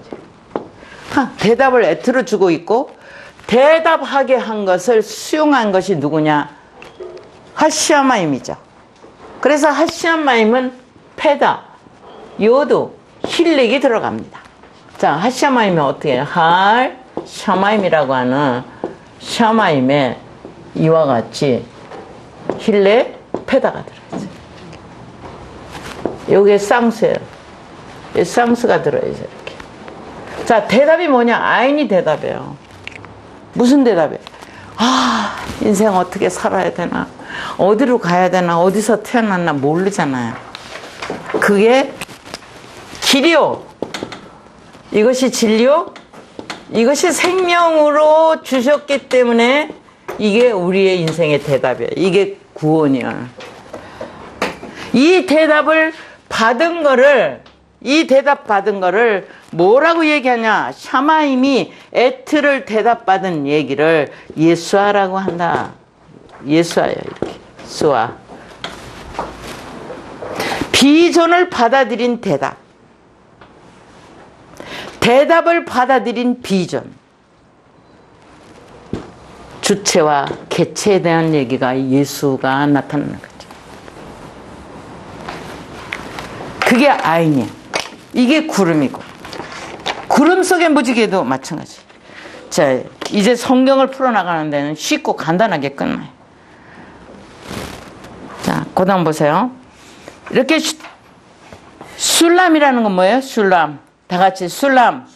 대답을 애트로 주고 있고 대답하게 한 것을 수용한 것이 누구냐? 하시아마임이죠. 그래서 하시아마임은 페다, 요도, 힐렉이 들어갑니다. 자, 하시아마임이 어떻게 해요? 할 샤마임이라고 하는 샤마임에 이와 같이 힐렉, 페다가 들어있어요. 여기에 쌍수예요. 쌍수가 들어있어요. 이렇게. 자, 대답이 뭐냐? 아인이 대답이에요. 무슨 대답이에요? 아, 인생 어떻게 살아야 되나? 어디로 가야 되나? 어디서 태어났나? 모르잖아요. 그게 길이요. 이것이 진리요. 이것이 생명으로 주셨기 때문에 이게 우리의 인생의 대답이에요. 이게 구원이야. 이 대답 받은 거를 뭐라고 얘기하냐? 샤마임이 에트를 대답받은 얘기를 예수아라고 한다. 예수아예요. 이렇게. 수아. 비전을 받아들인 대답. 대답을 받아들인 비전. 주체와 개체에 대한 얘기가 예수가 나타나는 거죠. 그게 아인이에요. 이게 구름이고. 구름 속의 무지개도 마찬가지. 자, 이제 성경을 풀어나가는 데는 쉽고 간단하게 끝나요. 자, 그 다음 보세요. 이렇게 술람이라는 건 뭐예요? 술람. 다 같이 술람.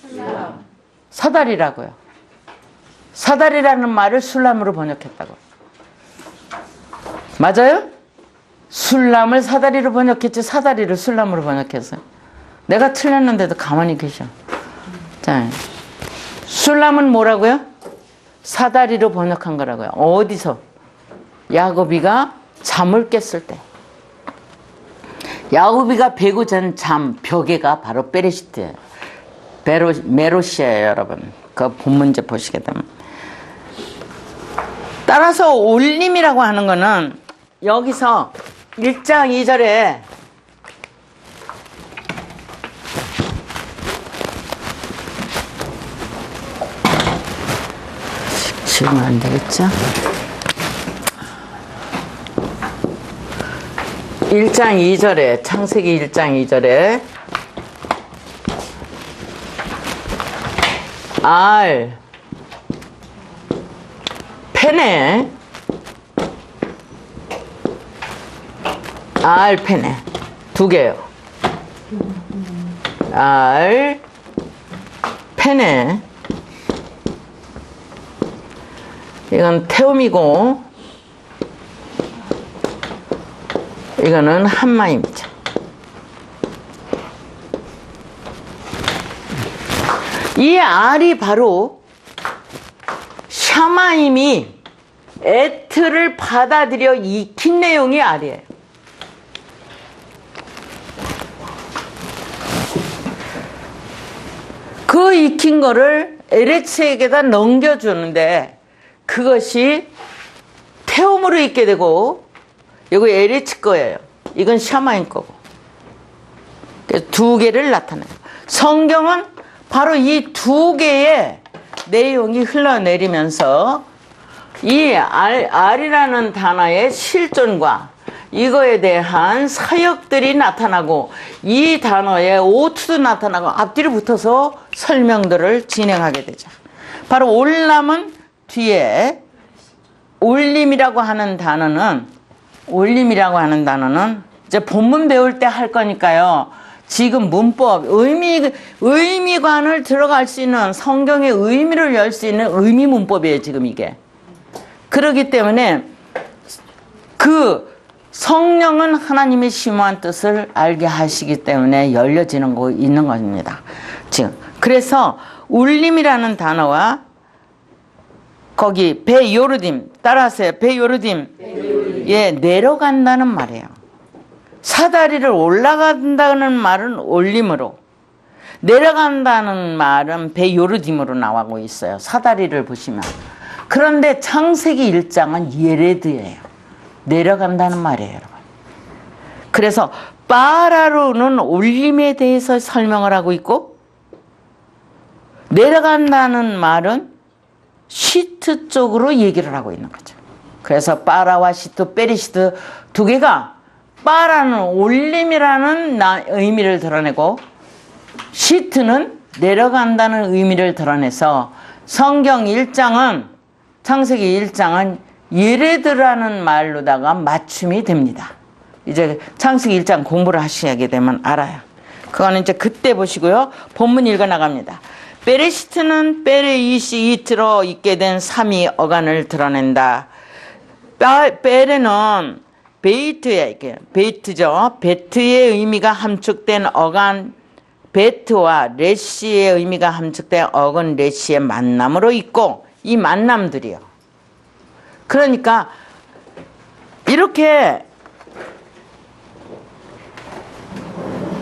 사다리라고요. 사다리라는 말을 술람으로 번역했다고. 맞아요? 술람을 사다리로 번역했지 사다리를 술람으로 번역했어요. 내가 틀렸는데도 가만히 계셔. 자, 술람은 뭐라고요? 사다리로 번역한 거라고요. 어디서? 야곱이가 잠을 깼을 때. 야곱이가 베고 잔 잠, 벽에가 바로 베레시트예요. 메로시아예요, 여러분. 그 본문제 보시게 되면. 따라서 올림이라고 하는 거는 여기서 1장 2절에 지금 안 되겠죠? 1장 2절에 창세기 1장 2절에 알 페네 알 페네 두 개요. 알 페네 이건 태움이고 이거는 한마입니다. 이 알이 바로 샤마임이 에트를 받아들여 익힌 내용이 알이에요. 그 익힌 거를 에레츠에게다 넘겨주는데 그것이 태움으로 익게 되고 여기 에레츠 거예요. 이건 샤마임 거고. 그래서 두 개를 나타내요. 성경은 바로 이 두 개의 내용이 흘러내리면서 이 알이라는 단어의 실존과 이거에 대한 사역들이 나타나고 이 단어에 오투도 나타나고 앞뒤로 붙어서 설명들을 진행하게 되죠. 바로 올람은 뒤에 올림이라고 하는 단어는 이제 본문 배울 때 할 거니까요. 지금 문법, 의미관을 들어갈 수 있는 성경의 의미를 열 수 있는 의미 문법이에요, 지금 이게. 그렇기 때문에 그 성령은 하나님의 심오한 뜻을 알게 하시기 때문에 열려지는 거 있는 겁니다. 지금. 그래서 울림이라는 단어와 거기 베요르딤 따라하세요. 베요르딤. 예, 내려간다는 말이에요. 사다리를 올라간다는 말은 올림으로 내려간다는 말은 베요르딤으로 나오고 있어요. 사다리를 보시면. 그런데 창세기 1장은 예레드예요. 내려간다는 말이에요, 여러분. 그래서 빠라로는 올림에 대해서 설명을 하고 있고, 내려간다는 말은 시트 쪽으로 얘기를 하고 있는 거죠. 그래서 빠라와 시트, 페리시트 두 개가 빠라는 올림이라는 의미를 드러내고 시트는 내려간다는 의미를 드러내서 성경 1장은 창세기 1장은 예레드라는 말로다가 맞춤이 됩니다. 이제 창세기 1장 공부를 하시게 되면 알아요. 그거는 이제 그때 보시고요. 본문 읽어 나갑니다. 베레시트는 베레이시 이트로 있게 된 삼위 어간을 드러낸다. 베레는 베이트에, 베이트죠. 베트의 의미가 함축된 어간 베트와 레시의 의미가 함축된 어간 레시의 만남으로 있고, 이 만남들이요. 그러니까 이렇게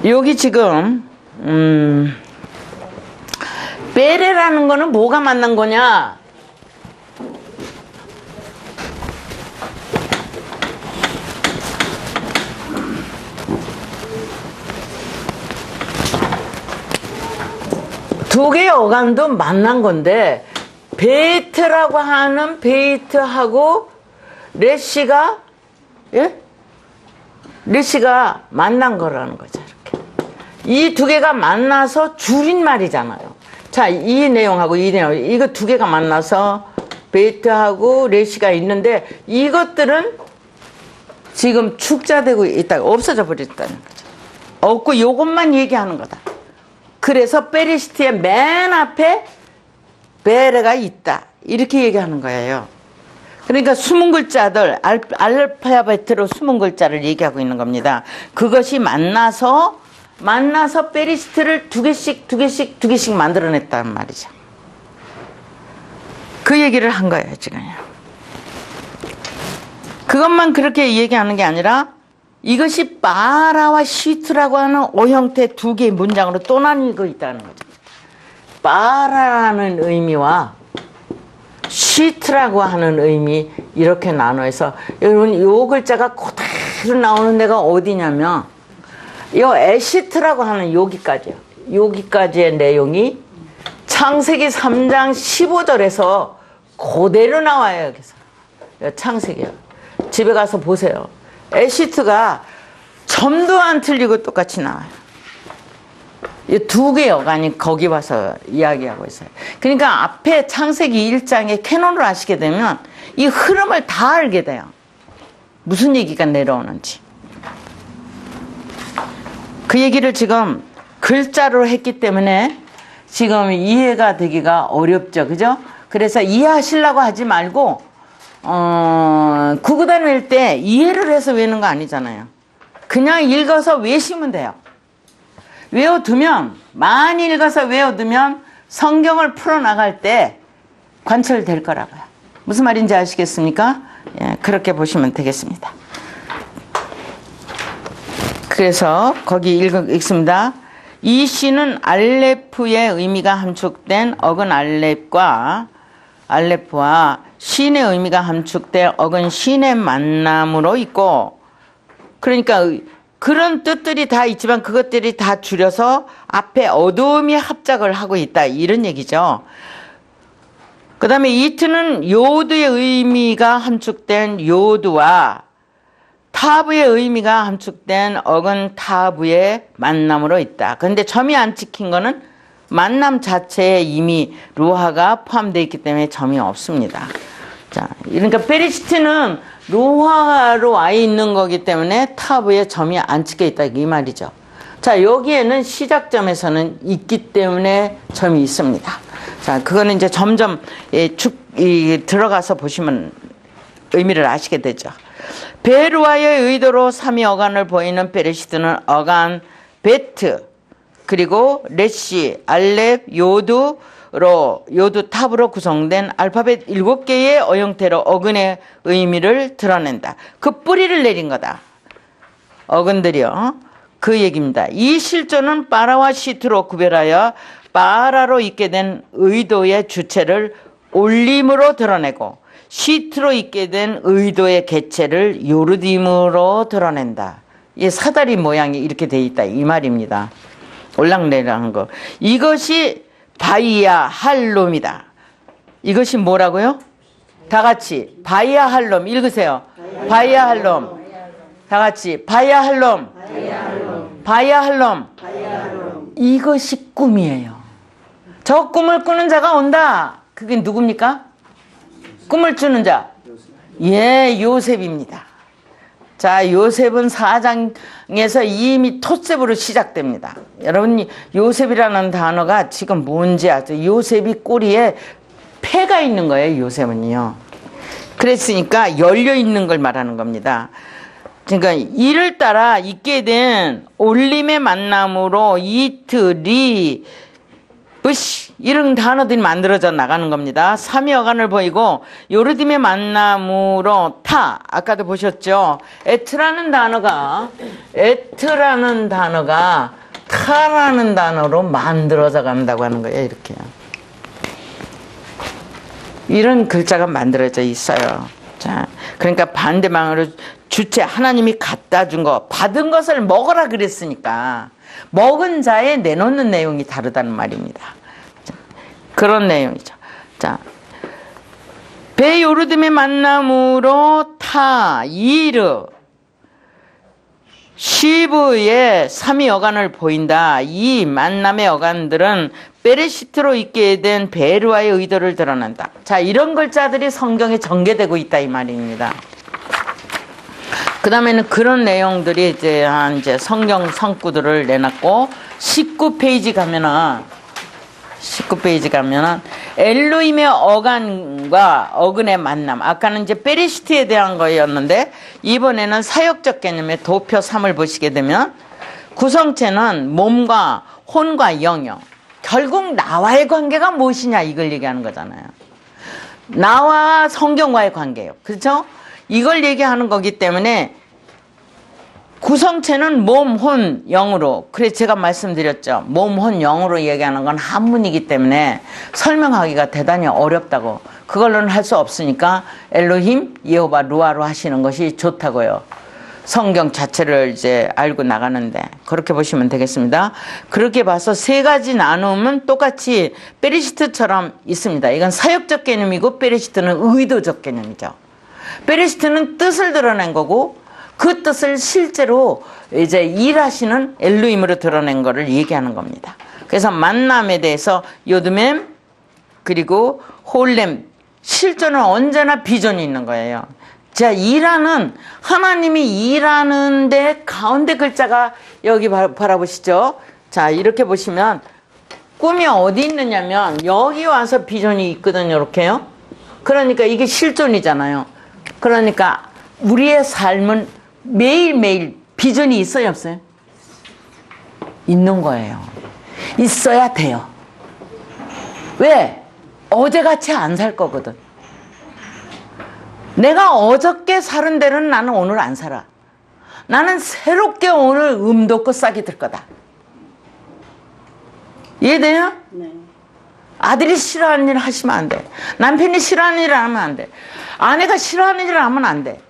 여기 지금 베레라는 거는 뭐가 만난 거냐? 두 개의 어간도 만난 건데, 베이트라고 하는 베이트하고 레시가, 예? 레시가 만난 거라는 거죠. 이렇게. 이 두 개가 만나서 줄임말이잖아요. 자, 이 내용하고 이 내용, 이거 두 개가 만나서 베이트하고 레시가 있는데, 이것들은 지금 축자되고 있다, 없어져 버렸다는 거죠. 없고 요것만 얘기하는 거다. 그래서 베리시트의 맨 앞에 베레가 있다, 이렇게 얘기하는 거예요. 그러니까 숨은 글자들, 알파벳으로 숨은 글자를 얘기하고 있는 겁니다. 그것이 만나서 베리시트를 두 개씩 만들어냈단 말이죠. 그 얘기를 한 거예요, 지금요. 그것만 그렇게 얘기하는 게 아니라 이것이 빠라와 시트라고 하는 오형태 두 개의 문장으로 또 나뉘고 있다는 거죠. 빠라라는 의미와 시트라고 하는 의미, 이렇게 나눠서, 여러분 요 글자가 그대로 나오는 데가 어디냐면 요 에시트라고 하는 여기까지요. 여기까지의 내용이 창세기 3장 15절에서 그대로 나와요. 여기서 창세기요. 집에 가서 보세요. 에시트가 점도 안 틀리고 똑같이 나와요. 이 두 개의 어간이 거기 와서 이야기하고 있어요. 그러니까 앞에 창세기 1장의 캐논을 아시게 되면 이 흐름을 다 알게 돼요. 무슨 얘기가 내려오는지. 그 얘기를 지금 글자로 했기 때문에 지금 이해가 되기가 어렵죠. 그죠? 그래서 이해하시려고 하지 말고 구구단 외울 때 이해를 해서 외우는 거 아니잖아요. 그냥 읽어서 외우시면 돼요. 외워두면, 많이 읽어서 외워두면 성경을 풀어나갈 때 관철될 거라고요. 무슨 말인지 아시겠습니까? 예, 그렇게 보시면 되겠습니다. 그래서 거기 읽습니다. 이 시는 알레프의 의미가 함축된 어근 알레프와 신의 의미가 함축된 어근 신의 만남으로 있고, 그러니까 그런 뜻들이 다 있지만 그것들이 다 줄여서 앞에 어두움이 합작을 하고 있다, 이런 얘기죠. 그 다음에 이트는 요드의 의미가 함축된 요드와 타브의 의미가 함축된 어근 타브의 만남으로 있다. 그런데 점이 안 찍힌 거는 만남 자체에 이미 로하가 포함되어 있기 때문에 점이 없습니다. 자, 그러니까 베리시트는 로하로 와 있는 거기 때문에 타브에 점이 안 찍혀 있다, 이 말이죠. 자, 여기에는 시작점에서는 있기 때문에 점이 있습니다. 자, 그거는 이제 점점 들어가서 보시면 의미를 아시게 되죠. 베르와의 의도로 삼위 어간을 보이는 베레시트는 어간 베트, 그리고 레시, 알렙, 요드 탑으로 구성된 알파벳 7개의 어형태로 어근의 의미를 드러낸다. 그 뿌리를 내린 거다. 어근들이요. 그 얘기입니다. 이 실조는 빠라와 시트로 구별하여 빠라로 있게 된 의도의 주체를 올림으로 드러내고, 시트로 있게 된 의도의 개체를 요르딤으로 드러낸다. 이 사다리 모양이 이렇게 돼 있다 이 말입니다. 올랑내리하는 거. 이것이 바이야 할롬이다. 이것이 뭐라고요? 다 같이 바이야 할롬 읽으세요. 바이야 할롬. 다 같이 바이야 할롬. 바이야 할롬. 이것이 꿈이에요. 저 꿈을 꾸는 자가 온다. 그게 누굽니까? 꿈을 주는 자. 예, 요셉입니다. 자, 요셉은 4장에서 이미 토셉으로 시작됩니다. 여러분, 요셉이라는 단어가 지금 뭔지 아세요? 요셉이 꼬리에 폐가 있는 거예요, 요셉은요. 그랬으니까 열려있는 걸 말하는 겁니다. 그러니까 이를 따라 있게 된 올림의 만남으로 이틀이 부시 이런 단어들이 만들어져 나가는 겁니다. 삼위 어간을 보이고 요르딤의 만남으로 타 아까도 보셨죠. 에트라는 단어가 타라는 단어로 만들어져 간다고 하는 거예요. 이렇게 이런 글자가 만들어져 있어요. 자, 그러니까 반대방으로 주체 하나님이 갖다 준 거 받은 것을 먹으라 그랬으니까 먹은 자에 내놓는 내용이 다르다는 말입니다. 자, 그런 내용이죠. 자, 배 요르딤의 만남으로 타 이르 시브의 삼위 어간을 보인다. 이 만남의 어간들은 베레시트로 있게 된 베르와의 의도를 드러낸다. 자, 이런 글자들이 성경에 전개되고 있다 이 말입니다. 그 다음에는 그런 내용들이 이제 성경 성구들을 내놨고 19페이지 가면은 엘로힘의 어간과 어근의 만남. 아까는 이제 베레시트에 대한 거였는데 이번에는 사역적 개념의 도표 3을 보시게 되면 구성체는 몸과 혼과 영역. 결국 나와의 관계가 무엇이냐 이걸 얘기하는 거잖아요. 나와 성경과의 관계예요. 그렇죠? 이걸 얘기하는 거기 때문에 구성체는 몸, 혼, 영으로. 그래서 제가 말씀드렸죠. 몸, 혼, 영으로 얘기하는 건 한문이기 때문에 설명하기가 대단히 어렵다고. 그걸로는 할 수 없으니까 엘로힘, 여호와, 루아로 하시는 것이 좋다고요. 성경 자체를 이제 알고 나가는데 그렇게 보시면 되겠습니다. 그렇게 봐서 세 가지 나눔은 똑같이 베레시트처럼 있습니다. 이건 사역적 개념이고 베레시트는 의도적 개념이죠. 베레시트는 뜻을 드러낸 거고 그 뜻을 실제로 이제 일하시는 엘로힘으로 드러낸 거를 얘기하는 겁니다. 그래서 만남에 대해서 요드맴 그리고 홀렘 실존은 언제나 비전이 있는 거예요. 자, 일하는 하나님이 일하는데 가운데 글자가 여기 바라보시죠. 자, 이렇게 보시면 꿈이 어디 있느냐면 여기 와서 비전이 있거든요. 이렇게요. 그러니까 이게 실존이잖아요. 그러니까 우리의 삶은 매일매일 비전이 있어요, 없어요? 있는 거예요. 있어야 돼요. 왜? 어제같이 안 살 거거든. 내가 어저께 사는 대로는 나는 오늘 안 살아. 나는 새롭게 오늘 돋고 싹이 들 거다. 이해돼요? 네. 아들이 싫어하는 일 하시면 안 돼. 남편이 싫어하는 일을 하면 안 돼. 아내가 싫어하는 일을 하면 안 돼.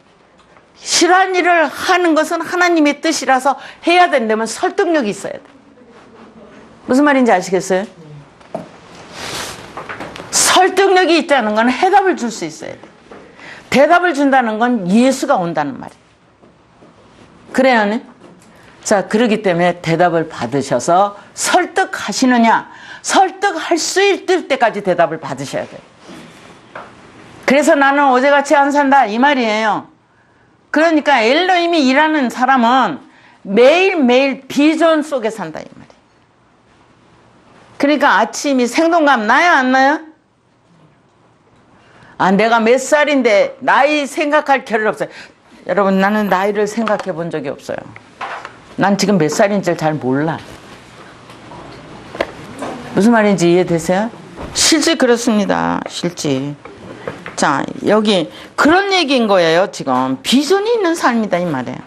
싫어하는 일을 하는 것은 하나님의 뜻이라서 해야 된다면 설득력이 있어야 돼. 무슨 말인지 아시겠어요? 설득력이 있다는 건 해답을 줄 수 있어야 돼. 대답을 준다는 건 예수가 온다는 말이에요. 그래야 하네? 자, 그러기 때문에 대답을 받으셔서 설득하시느냐? 설득할 수 있을 때까지 대답을 받으셔야 돼요. 그래서 나는 어제같이 안 산다 이 말이에요. 그러니까 엘로힘이 일하는 사람은 매일매일 비전 속에 산다 이 말이에요. 그러니까 아침이 생동감 나요 안 나요? 아, 내가 몇 살인데 나이 생각할 겨를 없어요. 여러분, 나는 나이를 생각해 본 적이 없어요. 난 지금 몇 살인지 잘 몰라. 무슨 말인지 이해되세요? 실제 그렇습니다. 실제. 자, 여기 그런 얘기인 거예요. 지금 비전이 있는 삶이다 이 말이에요.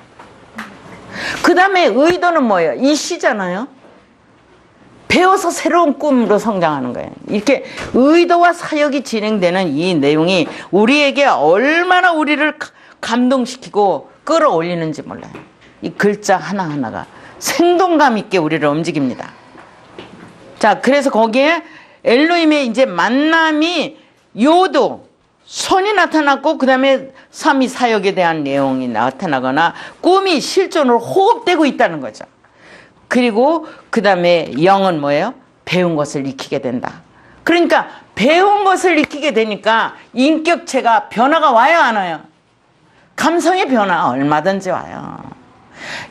그 다음에 의도는 뭐예요? 이 시잖아요. 배워서 새로운 꿈으로 성장하는 거예요. 이렇게 의도와 사역이 진행되는 이 내용이 우리에게 얼마나 우리를 감동시키고 끌어올리는지 몰라요. 이 글자 하나하나가 생동감 있게 우리를 움직입니다. 자, 그래서 거기에 엘로힘의 이제 만남이 요도, 손이 나타났고, 그 다음에 삼위 사역에 대한 내용이 나타나거나 꿈이 실존으로 호흡되고 있다는 거죠. 그리고 그 다음에 영은 뭐예요? 배운 것을 익히게 된다. 그러니까 배운 것을 익히게 되니까 인격체가 변화가 와요, 안 와요? 감성의 변화 얼마든지 와요.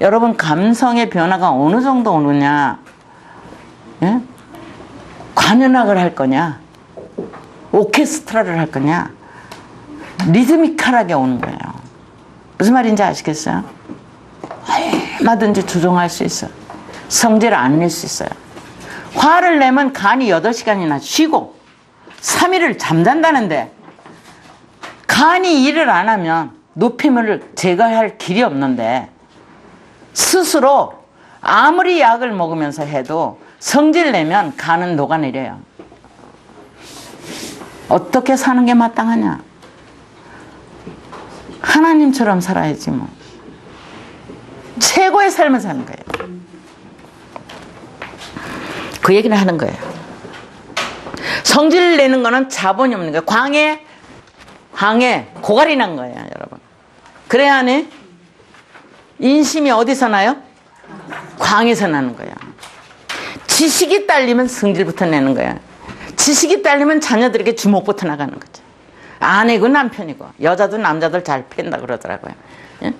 여러분, 감성의 변화가 어느 정도 오느냐? 예? 관현악을 할 거냐? 오케스트라를 할 거냐? 리드미컬하게 오는 거예요. 무슨 말인지 아시겠어요? 얼마든지 조종할 수 있어요. 성질을 안 낼 수 있어요. 화를 내면 간이 8시간이나 쉬고 3일을 잠잔다는데, 간이 일을 안 하면 노폐물을 제거할 길이 없는데, 스스로 아무리 약을 먹으면서 해도 성질 내면 간은 녹아내려요. 어떻게 사는 게 마땅하냐? 하나님처럼 살아야지 뭐. 최고의 삶을 사는 거예요. 그 얘기를 하는 거예요. 성질을 내는 거는 자본이 없는 거예요. 광해, 고갈이 난 거예요, 여러분. 그래야 하네. 인심이 어디서 나요? 광에서 나는 거예요. 지식이 딸리면 성질부터 내는 거야. 지식이 딸리면 자녀들에게 주목부터 나가는 거죠. 아내고 남편이고 여자도 남자들 잘 팬다 그러더라고요.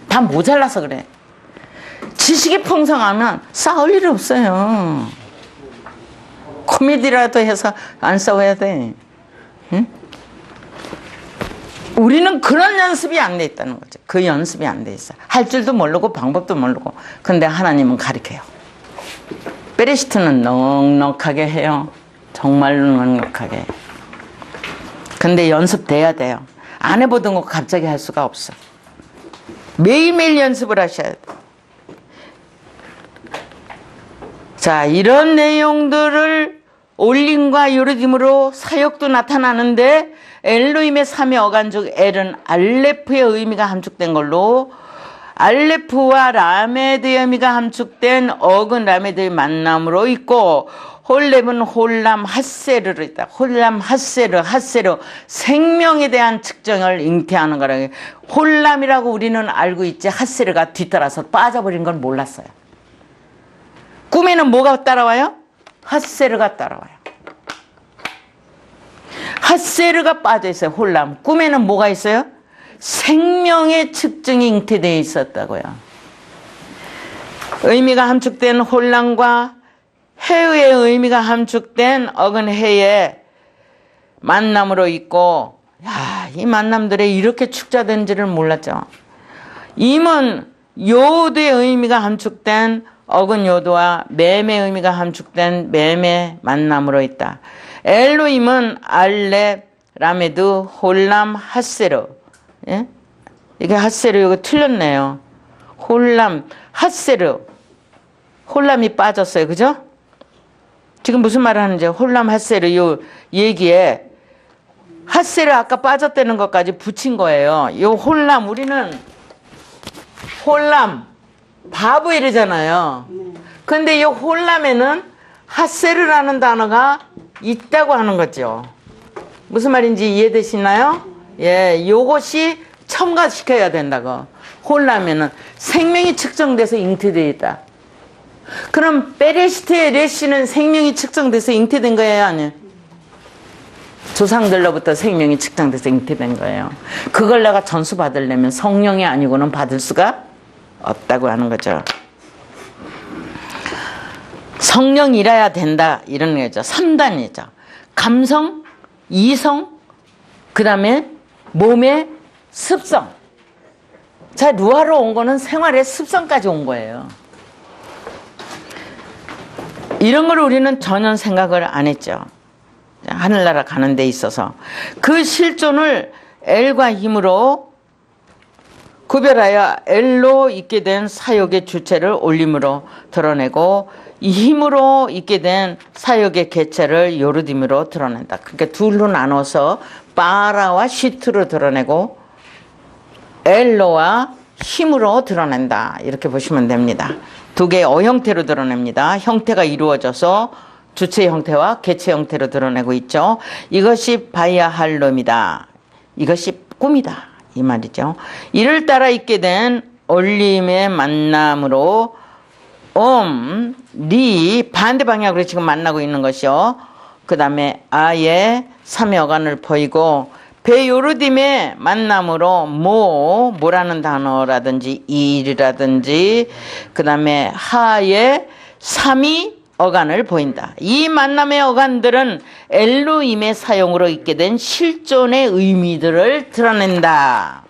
다 모자라서 그래. 지식이 풍성하면 싸울 일이 없어요. 코미디라도 해서 안 싸워야 돼. 응? 우리는 그런 연습이 안 돼 있다는 거죠. 그 연습이 안 돼 있어. 할 줄도 모르고 방법도 모르고. 근데 하나님은 가르쳐요. 베레시트는 넉넉하게 해요. 정말로 넉넉하게. 근데 연습돼야 돼요. 안 해보던 거 갑자기 할 수가 없어. 매일매일 연습을 하셔야 돼. 자, 이런 내용들을 올림과 요르딤으로 사역도 나타나는데, 엘로힘의 삼위 어간족 엘은 알레프의 의미가 함축된 걸로, 알레프와 라메드의 의미가 함축된 어근 라메드의 만남으로 있고, 홀렙은 홀람 핫세르로 있다. 홀람 핫세르 생명에 대한 측정을 잉태하는 거라. 홀람이라고 우리는 알고 있지, 핫세르가 뒤따라서 빠져버린 건 몰랐어요. 꿈에는 뭐가 따라와요? 핫세르가 따라와요. 핫세르가 빠져있어요. 홀람. 꿈에는 뭐가 있어요? 생명의 측정이 잉태되어 있었다고요. 의미가 함축된 홀람과 해의 의미가 함축된 어근해의 만남으로 있고, 야, 이 만남들이 이렇게 축자된지를 몰랐죠. 임은 요드의 의미가 함축된 어근요드와 맴의 의미가 함축된 맴의 만남으로 있다. 엘로힘은 알렙, 라메드, 홀람, 핫세르. 예? 이게 핫세르, 이거 틀렸네요. 홀람, 핫세르. 홀람이 빠졌어요. 그죠? 지금 무슨 말을 하는지, 홀람, 핫세르 요 얘기에 핫세르 아까 빠졌다는 것까지 붙인 거예요. 요 홀람, 우리는 홀람, 바브엘이잖아요. 근데 이 홀람에는 핫세르라는 단어가 있다고 하는 거죠. 무슨 말인지 이해되시나요? 예, 요것이 첨가시켜야 된다고. 홀람에는 생명이 측정돼서 잉태되어 있다. 그럼 베레시트의 레시는 생명이 측정돼서 잉태된 거예요, 아니에요? 조상들로부터 생명이 측정돼서 잉태된 거예요. 그걸 내가 전수 받으려면 성령이 아니고는 받을 수가 없다고 하는 거죠. 성령이라야 된다, 이런 거죠. 3단이죠. 감성, 이성, 그 다음에 몸의 습성. 자, 루아로 온 거는 생활의 습성까지 온 거예요. 이런 걸 우리는 전혀 생각을 안 했죠. 하늘나라 가는 데 있어서. 그 실존을 엘과 힘으로 구별하여 엘로 있게 된 사역의 주체를 올림으로 드러내고 이 힘으로 있게 된 사역의 개체를 요르딤으로 드러낸다. 그러니까 둘로 나눠서 파라와 시트로 드러내고 엘로와 힘으로 드러낸다. 이렇게 보시면 됩니다. 두 개의 어형태로 드러냅니다. 형태가 이루어져서 주체 형태와 개체 형태로 드러내고 있죠. 이것이 바야할롬이다. 이것이 꿈이다. 이 말이죠. 이를 따라 있게 된 올림의 만남으로 리 반대 방향으로 지금 만나고 있는 것이요. 그 다음에 아의 3의 어간을 보이고 베요르딤의 만남으로 뭐라는 단어라든지 일이라든지 그 다음에 하의 3이 어간을 보인다. 이 만남의 어간들은 엘로힘의 사용으로 있게 된 실존의 의미들을 드러낸다.